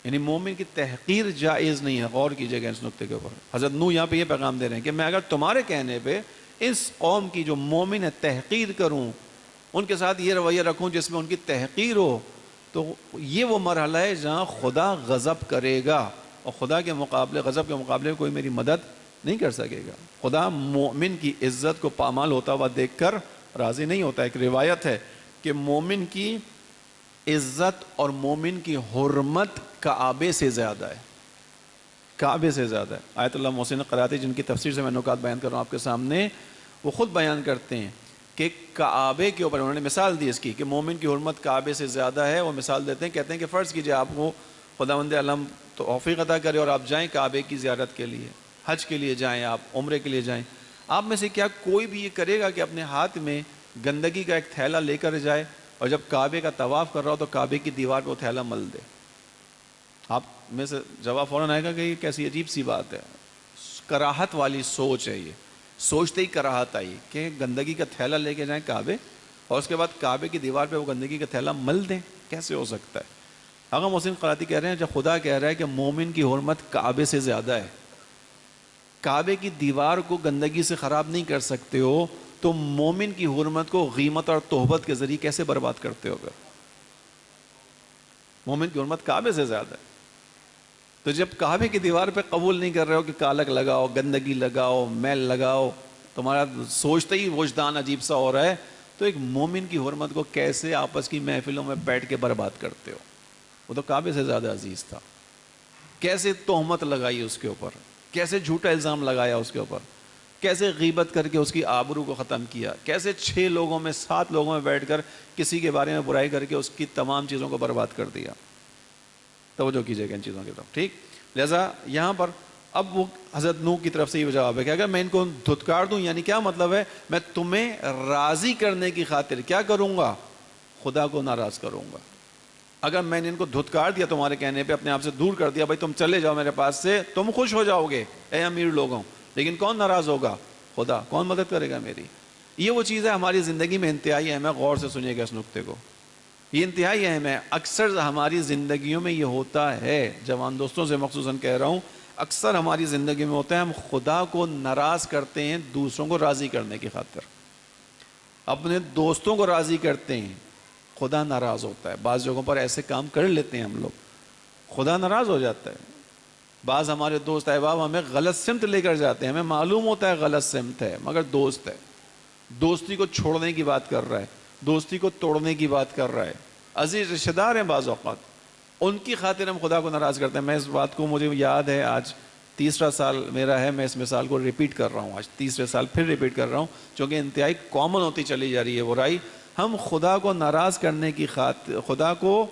یعنی مومن کی تحقیر جائز نہیں ہے۔ غور کیجئے گا اس نقطے کے اوپر، حضرت نوح یہاں پہ یہ پیغام دے رہے ہیں کہ میں اگر تمہارے کہنے پہ اس قوم کی جو مومن ہے تحقیر کروں، ان کے ساتھ یہ رویہ رکھوں جس میں ان کی تحقیر ہو، تو یہ وہ مرحلہ ہے جہاں خدا غضب کرے گا، اور خدا کے مقابلے، غضب کے مقابلے کوئی میری مدد نہیں کر سکے گا۔ خدا مومن کی عزت کو پامال ہوتا ہوا دیکھ کر راضی نہیں ہوتا۔ ایک روایت ہے کہ مومن کی عزت اور مومن کی حرمت کعبے سے زیادہ ہے، کعبے سے زیادہ ہے۔ آیت اللہ محسن قراتی جن کی تفسیر سے میں نکات بیان کر رہا ہوں آپ کے سامنے، وہ خود بیان کرتے ہیں کہ کعبے کے اوپر انہوں نے مثال دی اس کی کہ مومن کی حرمت کعبے سے زیادہ ہے۔ وہ مثال دیتے ہیں، کہتے ہیں کہ فرض کیجئے آپ کو خداوند عالم توفیق عطا کرے اور آپ جائیں کعبے کی زیارت کے لیے، حج کے لیے جائیں، آپ عمرے کے لیے جائیں، آپ میں سے کیا کوئی بھی یہ کرے گا کہ اپنے ہاتھ میں گندگی کا ایک تھیلا لے کر جائے اور جب کعبے کا طواف کر رہا ہو تو کعبے کی دیوار پہ وہ تھیلا مل دے؟ آپ میں سے جواب فوراً آئے گا کہ یہ کیسی عجیب سی بات ہے، کراہت والی سوچ ہے، یہ سوچتے ہی کراہت آئی کہ گندگی کا تھیلا لے کے جائیں کعبے اور اس کے بعد کعبے کی دیوار پہ وہ گندگی کا تھیلا مل دیں، کیسے ہو سکتا ہے؟ آغا محسن قراتی کہہ رہے ہیں جب خدا کہہ رہا ہے کہ مومن کی حرمت کعبے سے زیادہ ہے، کعبے کی دیوار کو گندگی سے خراب نہیں کر سکتے ہو، تو مومن کی حرمت کو غیمت اور تہبت کے ذریعے کیسے برباد کرتے ہو؟ گا مومن کی حرمت کعبے سے زیادہ ہے، تو جب کعبے کی دیوار پہ قبول نہیں کر رہے ہو کہ کالک لگاؤ، گندگی لگاؤ، میل لگاؤ، تمہارا سوچتے ہی وجدان عجیب سا ہو رہا ہے، تو ایک مومن کی حرمت کو کیسے آپس کی محفلوں میں بیٹھ کے برباد کرتے ہو؟ وہ تو کعبے سے زیادہ عزیز تھا، کیسے تہمت لگائی اس کے اوپر، کیسے جھوٹا الزام لگایا اس کے اوپر، کیسے غیبت کر کے اس کی آبرو کو ختم کیا، کیسے 6 لوگوں میں 7 لوگوں میں بیٹھ کر کسی کے بارے میں برائی کر کے اس کی تمام چیزوں کو برباد کر دیا۔ توجہ کیجیے گا ان چیزوں کی طرف، ٹھیک۔ لہذا یہاں پر اب وہ حضرت نوح کی طرف سے یہ جواب ہے کہ اگر میں ان کو دھتکار دوں، یعنی کیا مطلب ہے، میں تمہیں راضی کرنے کی خاطر کیا کروں گا، خدا کو ناراض کروں گا۔ اگر میں نے ان کو دھتکار دیا تمہارے کہنے پہ، اپنے آپ سے دور کر دیا، بھائی تم چلے جاؤ میرے پاس سے، تم خوش ہو جاؤ گے اے امیر لوگوں، لیکن کون ناراض ہوگا، خدا۔ کون مدد کرے گا میری؟ یہ وہ چیز ہے ہماری زندگی میں انتہائی اہم ہے، غور سے سنیے گا اس نقطے کو، یہ انتہائی اہم ہے۔ اکثر ہماری زندگیوں میں یہ ہوتا ہے، جوان دوستوں سے مخصوصاً کہہ رہا ہوں، اکثر ہماری زندگی میں ہوتا ہے ہم خدا کو ناراض کرتے ہیں دوسروں کو راضی کرنے کی خاطر، اپنے دوستوں کو راضی کرتے ہیں، خدا ناراض ہوتا ہے۔ بعض جگہوں پر ایسے کام کر لیتے ہیں ہم لوگ، خدا ناراض ہو جاتا ہے۔ بعض ہمارے دوست احباب ہمیں غلط سمت لے کر جاتے ہیں، ہمیں معلوم ہوتا ہے غلط سمت ہے، مگر دوست ہے، دوستی کو چھوڑنے کی بات کر رہا ہے، دوستی کو توڑنے کی بات کر رہا ہے، عزیز رشتہ دار ہیں بعض اوقات، ان کی خاطر ہم خدا کو ناراض کرتے ہیں۔ میں اس بات کو، مجھے یاد ہے، آج 3را سال میرا ہے، میں اس مثال کو ریپیٹ کر رہا ہوں، آج 3رے سال پھر ریپیٹ کر رہا ہوں، چونکہ انتہائی کامن ہوتی چلی جا رہی ہے برائی۔ ہم خدا کو ناراض کرنے کی خاطر، خدا کو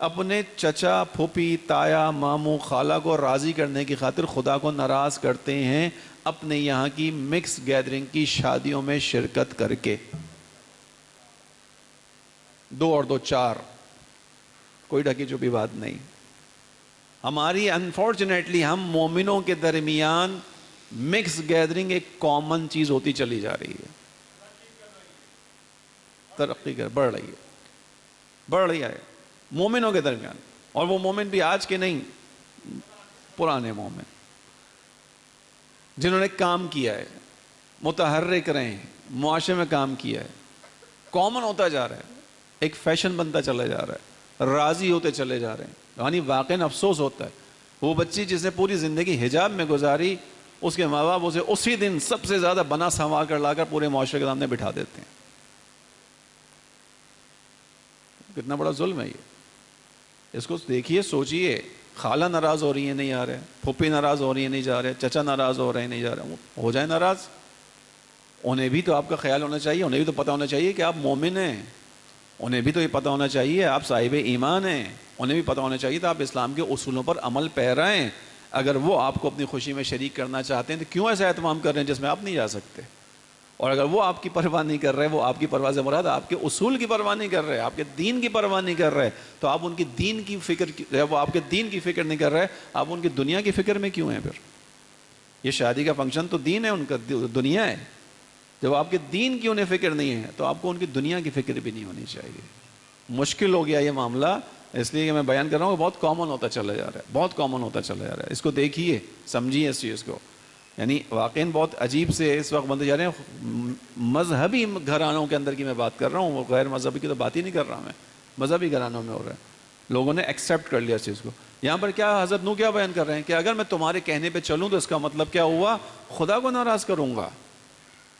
اپنے چچا، پھوپھی، تایا، ماموں، خالہ کو راضی کرنے کی خاطر خدا کو ناراض کرتے ہیں اپنے یہاں کی مکس گیدرنگ کی شادیوں میں شرکت کر کے۔ 2 اور 2 4، کوئی ڈھکی چھپی بات نہیں۔ ہماری انفارچونیٹلی ہم مومنوں کے درمیان مکس گیدرنگ ایک کامن چیز ہوتی چلی جا رہی ہے، ترقی کر بڑھ رہی ہے مومنوں کے درمیان، اور وہ مومن بھی آج کے نہیں، پرانے مومن جنہوں نے کام کیا ہے، متحرک رہے ہیں، معاشرے میں کام کیا ہے، کامن ہوتا جا رہا ہے، ایک فیشن بنتا چلا جا رہا ہے، راضی ہوتے چلے جا رہے ہیں۔ یعنی واقعاً افسوس ہوتا ہے، وہ بچی جس نے پوری زندگی حجاب میں گزاری، اس کے ماں باپ اسے اسی دن سب سے زیادہ بنا سنوار کر لا کر پورے معاشرے کے سامنے بٹھا دیتے ہیں۔ کتنا بڑا ظلم ہے یہ، اس کو دیکھیے، سوچئے۔ خالہ ناراض ہو رہی ہیں، نہیں آ رہے، پھوپھی ناراض ہو رہی ہیں، نہیں جا رہے، چچا ناراض ہو رہے ہیں، نہیں جا رہے، ہو جائیں ناراض، انہیں بھی تو آپ کا خیال ہونا چاہیے، انہیں بھی تو پتہ ہونا چاہیے کہ آپ مومن ہیں، انہیں بھی تو یہ پتہ ہونا چاہیے آپ صاحب ایمان ہیں، انہیں بھی پتہ ہونا چاہیے تو آپ اسلام کے اصولوں پر عمل پیرا ہیں۔ اگر وہ آپ کو اپنی خوشی میں شریک کرنا چاہتے ہیں تو کیوں ایسا اہتمام کر رہے ہیں جس میں آپ نہیں جا سکتے؟ اور اگر وہ آپ کی پرواہ نہیں کر رہے، وہ آپ کی پرواہ سے مراد آپ کے اصول کی پرواہ نہیں کر رہے، آپ کے دین کی پرواہ نہیں کر رہے، تو آپ ان کی دین کی فکر، وہ آپ کے دین کی فکر نہیں کر رہے، آپ ان کی دنیا کی فکر میں کیوں ہیں پھر؟ یہ شادی کا فنکشن تو دین ہے، ان کا دنیا ہے۔ جب آپ کے دین کی انہیں فکر نہیں ہے تو آپ کو ان کی دنیا کی فکر بھی نہیں ہونی چاہیے۔ مشکل ہو گیا یہ معاملہ، اس لیے کہ میں بیان کر رہا ہوں کہ بہت کامن ہوتا چلا جا رہا ہے، بہت کامن ہوتا چلا جا رہا ہے۔ اس کو دیکھیے، سمجھیے اس چیز کو، یعنی واقعاً بہت عجیب سے اس وقت بنتے جا رہے ہیں۔ مذہبی گھرانوں کے اندر کی میں بات کر رہا ہوں، غیر مذہبی کی تو بات ہی نہیں کر رہا میں، مذہبی گھرانوں میں ہو رہا ہے، لوگوں نے ایکسیپٹ کر لیا اس چیز کو۔ یہاں پر کیا حضرت نوح کیا بیان کر رہے ہیں کہ اگر میں تمہارے کہنے پہ چلوں تو اس کا مطلب کیا ہوا، خدا کو ناراض کروں گا،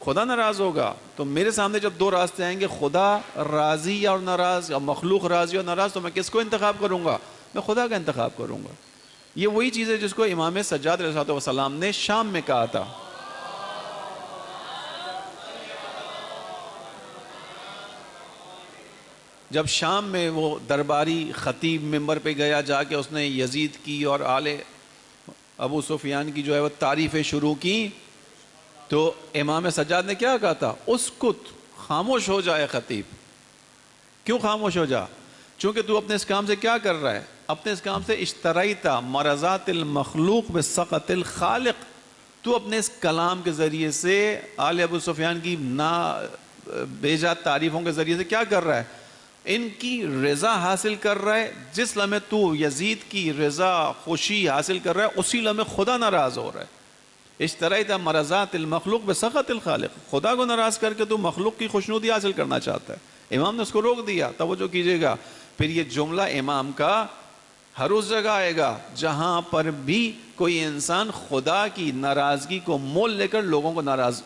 خدا ناراض ہوگا۔ تو میرے سامنے جب 2 راستے آئیں گے، خدا راضی اور ناراض، یا مخلوق راضی اور ناراض، تو میں کس کو انتخاب کروں گا؟ میں خدا کا انتخاب کروں گا۔ یہ وہی چیز ہے جس کو امام سجاد علیہ السلام نے شام میں کہا تھا۔ جب شام میں وہ درباری خطیب منبر پہ گیا، جا کے اس نے یزید کی اور آل ابو سفیان کی جو ہے وہ تعریفیں شروع کی، تو امام سجاد نے کیا کہا تھا؟ اسکت، خاموش ہو جائے خطیب۔ کیوں خاموش ہو جا؟ چونکہ تو اپنے اس کام سے کیا کر رہا ہے؟ اپنے اس کام سے اشتریتا مرضات المخلوق بسخط الخالق، تو اپنے اس کلام کے ذریعے سے آل ابو سفیان کی بیجا تعریفوں کے ذریعے سے کیا کر رہا ہے؟ ان کی رضا حاصل کر رہا ہے۔ جس لمحے تو یزید کی رضا، خوشی حاصل کر رہا ہے، اسی لمحے خدا ناراض ہو رہا ہے۔ اشتریتا مرضات المخلوق بسخط الخالق، خدا کو ناراض کر کے تو مخلوق کی خوشنودی حاصل کرنا چاہتا ہے۔ امام نے اس کو روک دیا۔ توجہ کیجئے گا، پھر یہ جملہ امام کا ہر اس جگہ آئے گا جہاں پر بھی کوئی انسان خدا کی ناراضگی کو مول لے کر لوگوں کو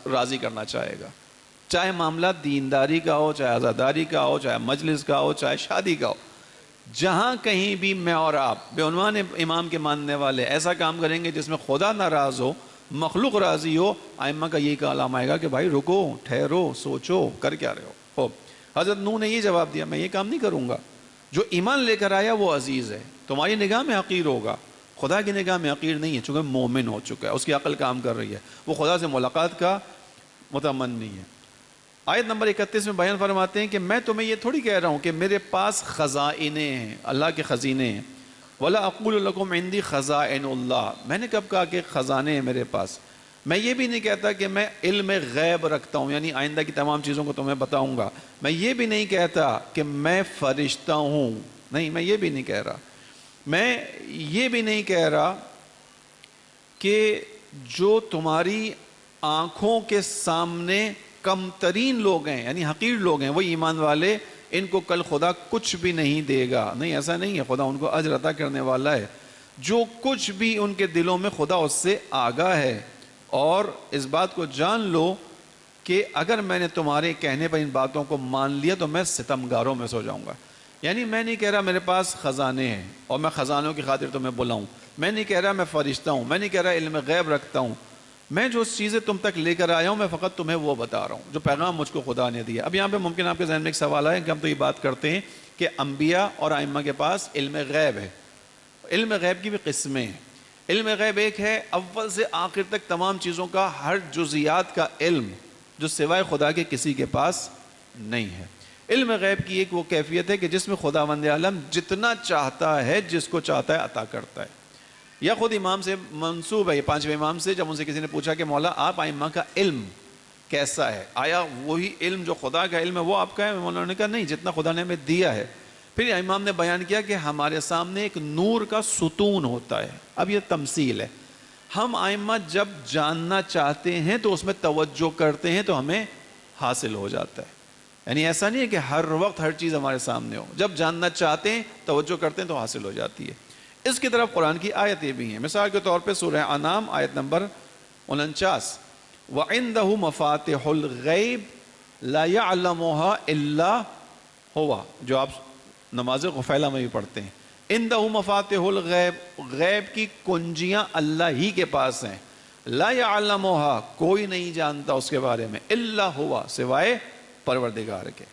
راضی کرنا چاہے گا، چاہے معاملہ دینداری کا ہو، چاہے عزاداری کا ہو، چاہے مجلس کا ہو، چاہے شادی کا ہو۔ جہاں کہیں بھی میں اور آپ بے عنوان امام کے ماننے والے ایسا کام کریں گے جس میں خدا ناراض ہو، مخلوق راضی ہو، ائمہ کا یہی کلام آئے گا کہ بھائی رکو، ٹھہرو، سوچو، کر کیا رہے ہو. حضرت نوح نے یہ جواب دیا، میں یہ کام نہیں کروں گا. جو ایمان لے کر آیا وہ عزیز ہے، تمہاری نگاہ میں حقیر ہوگا، خدا کی نگاہ میں حقیر نہیں ہے، چونکہ مومن ہو چکا ہے، اس کی عقل کام کر رہی ہے، وہ خدا سے ملاقات کا متمنی ہے. آیت نمبر 31 میں بیان فرماتے ہیں کہ میں تمہیں یہ تھوڑی کہہ رہا ہوں کہ میرے پاس خزائنے ہیں، اللہ کے خزینے ہیں. وَلَا أَقُولُ لَكُمْ عِنْدِي خَزَائِنُ اللَّهِ، میں نے کب کہا کہ خزانے ہیں میرے پاس. میں یہ بھی نہیں کہتا کہ میں علم غیب رکھتا ہوں، یعنی آئندہ کی تمام چیزوں کو تمہیں بتاؤں گا. میں یہ بھی نہیں کہتا کہ میں فرشتہ ہوں، نہیں، میں یہ بھی نہیں کہہ رہا. میں یہ بھی نہیں کہہ رہا کہ جو تمہاری آنکھوں کے سامنے کم ترین لوگ ہیں، یعنی حقیر لوگ ہیں، وہی ایمان والے، ان کو کل خدا کچھ بھی نہیں دے گا. نہیں، ایسا نہیں ہے، خدا ان کو اجر عطا کرنے والا ہے. جو کچھ بھی ان کے دلوں میں، خدا اس سے آگاہ ہے. اور اس بات کو جان لو کہ اگر میں نے تمہارے کہنے پر ان باتوں کو مان لیا تو میں ستمگاروں میں سو جاؤں گا. یعنی میں نہیں کہہ رہا میرے پاس خزانے ہیں اور میں خزانوں کی خاطر تمہیں بلاؤں، میں نہیں کہہ رہا میں فرشتہ ہوں، میں نہیں کہہ رہا علم غیب رکھتا ہوں. میں جو چیزیں تم تک لے کر آیا ہوں میں فقط تمہیں وہ بتا رہا ہوں جو پیغام مجھ کو خدا نے دیا. اب یہاں پہ ممکن آپ کے ذہن میں ایک سوال آئے کہ ہم تو یہ بات کرتے ہیں کہ انبیاء اور ائمہ کے پاس علم غیب ہے. علم غیب کی بھی قسمیں ہیں. علم غیب ایک ہے اول سے آخر تک تمام چیزوں کا، ہر جزیات کا علم جو سوائے خدا کے کسی کے پاس نہیں ہے. علم غیب کی ایک وہ کیفیت ہے کہ جس میں خداوند عالم جتنا چاہتا ہے جس کو چاہتا ہے عطا کرتا ہے. یا خود امام سے منسوب ہے، یہ 5ویں امام سے، جب ان سے کسی نے پوچھا کہ مولا آپ ائمہ کا علم کیسا ہے، آیا وہی علم جو خدا کا علم ہے وہ آپ کا ہے؟ مولانا نے کہا نہیں، جتنا خدا نے ہمیں دیا ہے. پھر امام نے بیان کیا کہ ہمارے سامنے ایک نور کا ستون ہوتا ہے. اب یہ تمثیل ہے. ہم ائمہ جب جاننا چاہتے ہیں تو اس میں توجہ کرتے ہیں تو ہمیں حاصل ہو جاتا ہے. یعنی ایسا نہیں ہے کہ ہر وقت ہر چیز ہمارے سامنے ہو، جب جاننا چاہتے ہیں توجہ کرتے ہیں تو حاصل ہو جاتی ہے. اس کی طرف قرآن کی آیتیں بھی ہیں. مثال کے طور پہ سورہ انعام آیت نمبر 49، وَعِنْدَهُ مَفَاتِحُ الْغَيْبِ لَا يَعْلَمُهَا إِلَّا هُوَ، جو آپ نماز غفیلہ میں بھی پڑھتے ہیں. عِنْدَهُ مَفَاتِحُ الْغَيْبِ، غیب کی کنجیاں اللہ ہی کے پاس ہیں. لا يعلمها، کوئی نہیں جانتا اس کے بارے میں، الا ہوا، سوائے پروردگار کے.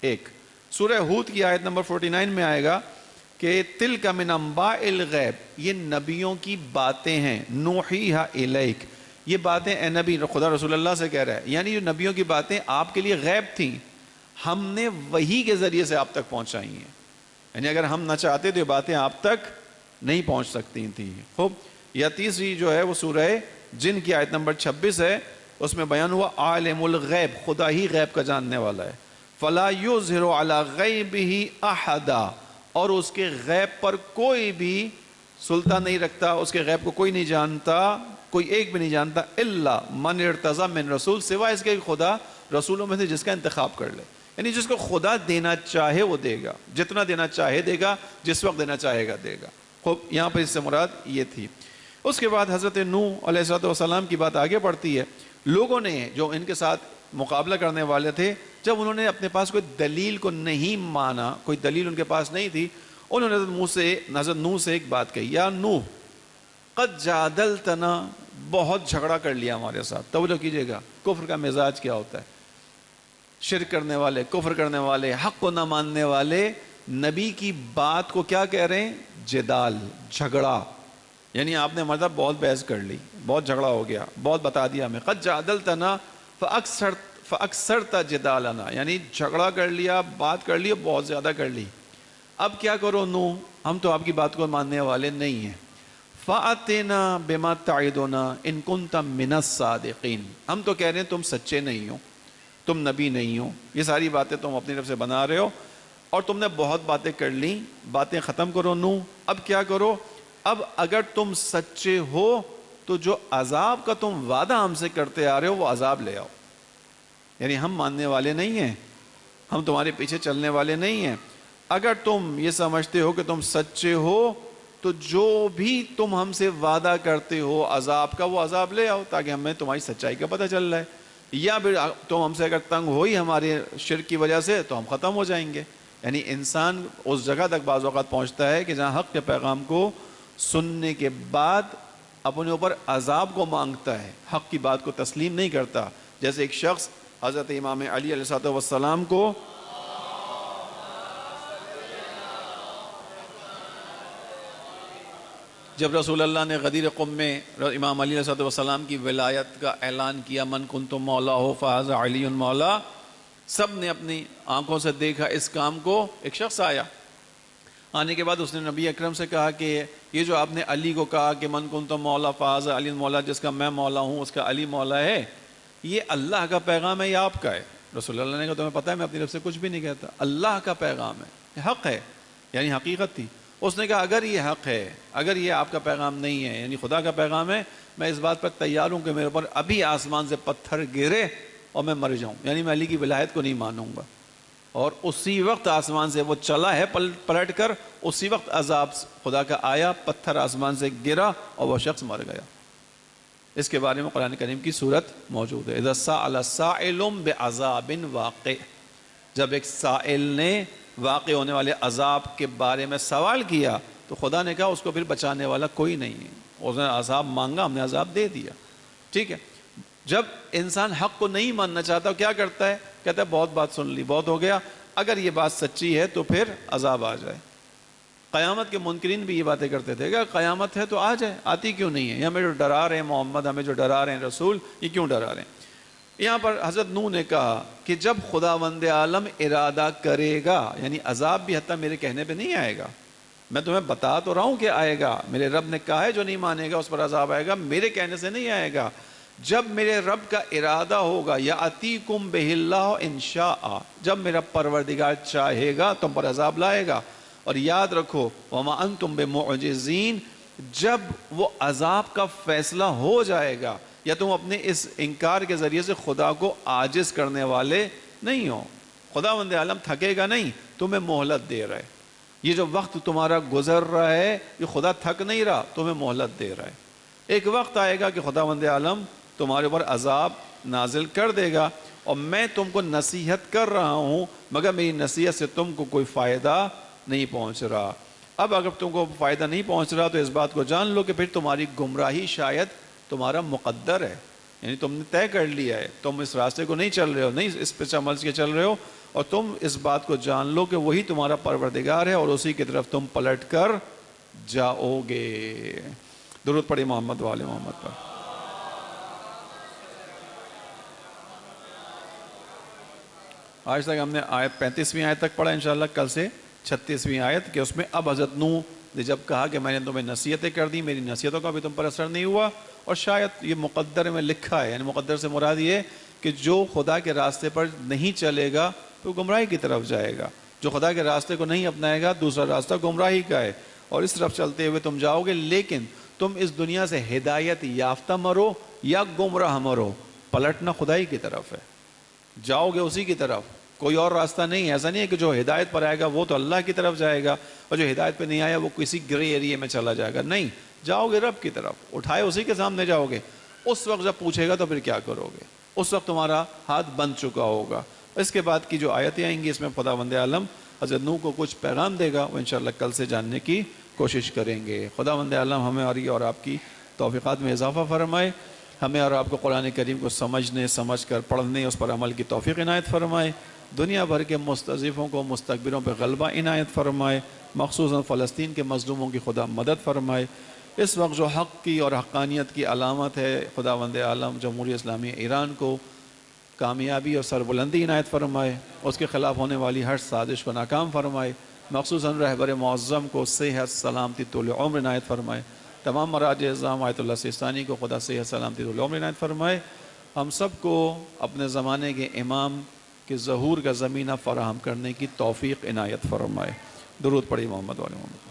ایک سورہ ہود کی آیت نمبر 49 میں آئے گا کہ تلک من انباء الغیب، یہ نبیوں کی باتیں ہیں، نوحیھا الیک، یہ باتیں اے نبی، خدا رسول اللہ سے کہہ رہا ہے، یعنی جو نبیوں کی باتیں آپ کے لیے غیب تھیں ہم نے وحی کے ذریعے سے آپ تک پہنچائی ہیں. یعنی اگر ہم نہ چاہتے تو یہ باتیں آپ تک نہیں پہنچ سکتی تھیں. خوب. یا تیسری جو ہے وہ سورہ جن کی آیت نمبر 26 ہے، اس میں بیان ہوا عالم الغیب، خدا ہی غیب کا جاننے والا ہے. فلا یظہر علی غیبہ احدا، اور اس کے غیب پر کوئی بھی سلطان نہیں رکھتا، اس کے غیب کو کوئی نہیں جانتا، کوئی ایک بھی نہیں جانتا، الا من ارتضی من رسول، سوائے اس کے خدا رسولوں میں سے جس کا انتخاب کر لے. یعنی جس کو خدا دینا چاہے وہ دے گا، جتنا دینا چاہے دے گا، جس وقت دینا چاہے گا دے گا. خوب. یہاں پر اس سے مراد یہ تھی. اس کے بعد حضرت نوح علیہ السلام کی بات آگے بڑھتی ہے. لوگوں نے جو ان کے ساتھ مقابلہ کرنے والے تھے، جب انہوں نے اپنے پاس کوئی دلیل کو نہیں مانا، کوئی دلیل ان کے پاس نہیں تھی، انہوں نے حضرت نوح سے ایک بات کہی، یا نوح قد جادلتنا، بہت جھگڑا کر لیا ہمارے ساتھ. توجہ کیجئے گا کفر کا مزاج کیا ہوتا ہے. شرک کرنے والے، کفر کرنے والے، حق کو نہ ماننے والے نبی کی بات کو کیا کہہ رہے ہیں؟ جدال، جھگڑا. یعنی آپ نے مطلب بہت بحث کر لی، بہت جھگڑا ہو گیا، بہت بتا دیا ہمیں. قد جادلتنا فاکثرت جدالنا، یعنی جھگڑا کر لیا، بات کر لی، بہت زیادہ کر لی. اب کیا کرو نوح، ہم تو آپ کی بات کو ماننے والے نہیں ہیں. فَأَتِنَا بِمَا تَعِدُنَا إِن كُنْتَ مِنَ الصَّادِقِينَ، ہم تو کہہ رہے ہیں تم سچے نہیں ہو، تم نبی نہیں ہو، یہ ساری باتیں تم اپنی طرف سے بنا رہے ہو اور تم نے بہت باتیں کر لیں. باتیں ختم کرو نوح. اب کیا کرو؟ اب اگر تم سچے ہو تو جو عذاب کا تم وعدہ ہم سے کرتے آ رہے ہو وہ عذاب لے آؤ. یعنی ہم ماننے والے نہیں ہیں، ہم تمہارے پیچھے چلنے والے نہیں ہیں. اگر تم یہ سمجھتے ہو کہ تم سچے ہو تو جو بھی تم ہم سے وعدہ کرتے ہو عذاب کا، وہ عذاب لے آؤ تاکہ ہمیں تمہاری سچائی کا پتہ چل رہا ہے. یا پھر تم ہم سے اگر تنگ ہوئی ہمارے شرک کی وجہ سے تو ہم ختم ہو جائیں گے. یعنی انسان اس جگہ تک بعض اوقات پہنچتا ہے کہ جہاں حق کے پیغام کو سننے کے بعد اپنے اوپر عذاب کو مانگتا ہے، حق کی بات کو تسلیم نہیں کرتا. جیسے ایک شخص حضرت امام علی علیہ السلام کو جب رسول اللہ نے غدیر قم میں امام علی علیہ السلام کی ولایت کا اعلان کیا، من کنتم مولاہ فہذا علی مولا، سب نے اپنی آنکھوں سے دیکھا اس کام کو. ایک شخص آیا، آنے کے بعد اس نے نبی اکرم سے کہا کہ یہ جو آپ نے علی کو کہا کہ من کنتم مولا فہذا علی مولا، جس کا میں مولا ہوں اس کا علی مولا ہے، یہ اللہ کا پیغام ہے یا آپ کا ہے؟ رسول اللہ نے کہا تمہیں پتہ ہے میں اپنی طرف سے کچھ بھی نہیں کہتا، اللہ کا پیغام ہے، یہ حق ہے، یعنی حقیقت تھی. اس نے کہا اگر یہ حق ہے، اگر یہ آپ کا پیغام نہیں ہے، یعنی خدا کا پیغام ہے، میں اس بات پر تیار ہوں کہ میرے اوپر ابھی آسمان سے پتھر گرے اور میں مر جاؤں، یعنی میں علی کی ولایت کو نہیں مانوں گا. اور اسی وقت آسمان سے وہ چلا ہے پلٹ کر، اسی وقت عذاب خدا کا آیا، پتھر آسمان سے گرا اور وہ شخص مر گیا. اس کے بارے میں قرآن کریم کی صورت موجود ہے. اذا سأل سائل بعذاب واقع، جب ایک سائل نے واقع ہونے والے عذاب کے بارے میں سوال کیا تو خدا نے کہا اس کو پھر بچانے والا کوئی نہیں ہے. اس نے عذاب مانگا، ہم نے عذاب دے دیا. ٹھیک ہے، جب انسان حق کو نہیں ماننا چاہتا کیا کرتا ہے؟ کہتا ہے بہت بات سن لی، بہت ہو گیا، اگر یہ بات سچی ہے تو پھر عذاب آ جائے. قیامت کے منکرین بھی یہ باتیں کرتے تھے کہ قیامت ہے تو آ جائے، آتی کیوں نہیں ہے؟ یہ ہمیں جو ڈرا رہے ہیں محمد، ہمیں جو ڈرا رہے ہیں رسول، یہ کیوں ڈرا رہے ہیں؟ یہاں پر حضرت نوح نے کہا کہ جب خداوند عالم ارادہ کرے گا، یعنی عذاب بھی حتیٰ میرے کہنے پہ نہیں آئے گا، میں تمہیں بتا تو رہا ہوں کہ آئے گا، میرے رب نے کہا ہے جو نہیں مانے گا اس پر عذاب آئے گا، میرے کہنے سے نہیں آئے گا. جب میرے رب کا ارادہ ہوگا، یأتیکم بہ اللہ ان شاء، جب میرا پروردگار چاہے گا تم پر عذاب لائے گا. اور یاد رکھو وما انتم بمعجزین، جب وہ عذاب کا فیصلہ ہو جائے گا، یا تم اپنے اس انکار کے ذریعے سے خدا کو عاجز کرنے والے نہیں ہو. خداوند عالم تھکے گا نہیں، تمہیں مہلت دے رہا ہے. یہ جو وقت تمہارا گزر رہا ہے یہ خدا تھک نہیں رہا، تمہیں مہلت دے رہا ہے. ایک وقت آئے گا کہ خداوند عالم تمہارے اوپر عذاب نازل کر دے گا، اور میں تم کو نصیحت کر رہا ہوں مگر میری نصیحت سے تم کو کوئی فائدہ نہیں پہنچ رہا. اب اگر تم کو فائدہ نہیں پہنچ رہا تو اس بات کو جان لو کہ پھر تمہاری گمراہی شاید تمہارا مقدر ہے، یعنی تم نے طے کر لیا ہے، تم اس راستے کو نہیں چل رہے ہو، نہیں اس پہ عمل کے چل رہے ہو، اور تم اس بات کو جان لو کہ وہی تمہارا پروردگار ہے اور اسی کی طرف تم پلٹ کر جاؤ گے. درود پڑھیں محمد والے محمد پر. آج تک ہم نے آیت 35ویں آیت تک پڑھا، انشاءاللہ کل سے 36ویں آیت، کہ اس میں اب حضرت نوح نے جب کہا کہ میں نے تمہیں نصیحتیں کر دی، میری نصیحتوں کا بھی تم پر اثر نہیں ہوا، اور شاید یہ مقدر میں لکھا ہے، یعنی مقدر سے مراد یہ کہ جو خدا کے راستے پر نہیں چلے گا تو گمراہی کی طرف جائے گا، جو خدا کے راستے کو نہیں اپنائے گا دوسرا راستہ گمراہی کا ہے، اور اس طرف چلتے ہوئے تم جاؤ گے. لیکن تم اس دنیا سے ہدایت یافتہ مرو یا گمراہ مرو، پلٹنا خدائی کی طرف ہے، جاؤ گے اسی کی طرف، کوئی اور راستہ نہیں. ایسا نہیں ہے کہ جو ہدایت پر آئے گا وہ تو اللہ کی طرف جائے گا، اور جو ہدایت پہ نہیں آیا وہ کسی گرے ایریے میں چلا جائے گا. نہیں، جاؤ گے رب کی طرف، اٹھائے اسی کے سامنے جاؤ گے. اس وقت جب پوچھے گا تو پھر کیا کرو گے؟ اس وقت تمہارا ہاتھ بند چکا ہوگا. اس کے بعد کی جو آیتیں آئیں گی اس میں خداوند عالم حضرت نوح کو کچھ پیغام دے گا، وہ انشاءاللہ کل سے جاننے کی کوشش کریں گے. خداوند عالم ہمیں اور آپ کی توفیقات میں اضافہ فرمائے، ہمیں اور آپ کو قرآن کریم کو سمجھنے، سمجھ کر پڑھنے، اس پر عمل کی توفیق عنایت فرمائے. دنیا بھر کے مستضعفوں کو، مستکبروں پہ غلبہ عنایت فرمائے، مخصوصاً فلسطین کے مظلوموں کی خدا مدد فرمائے. اس وقت جو حق کی اور حقانیت کی علامت ہے، خداوند عالم جمہوریہ اسلامی ایران کو کامیابی اور سربلندی عنایت فرمائے، اس کے خلاف ہونے والی ہر سازش کو ناکام فرمائے، مخصوصاً رہبر معظم کو صحت سلامتی طول عمر عنایت فرمائے. تمام مراجع اعظام آیت اللہ سیستانی کو خدا صحت سلامتی طول عمر عنایت فرمائے. ہم سب کو اپنے زمانے کے امام کے ظہور کا زمینہ فراہم کرنے کی توفیق عنایت فرمائے. درود پڑھی محمد والے محمد.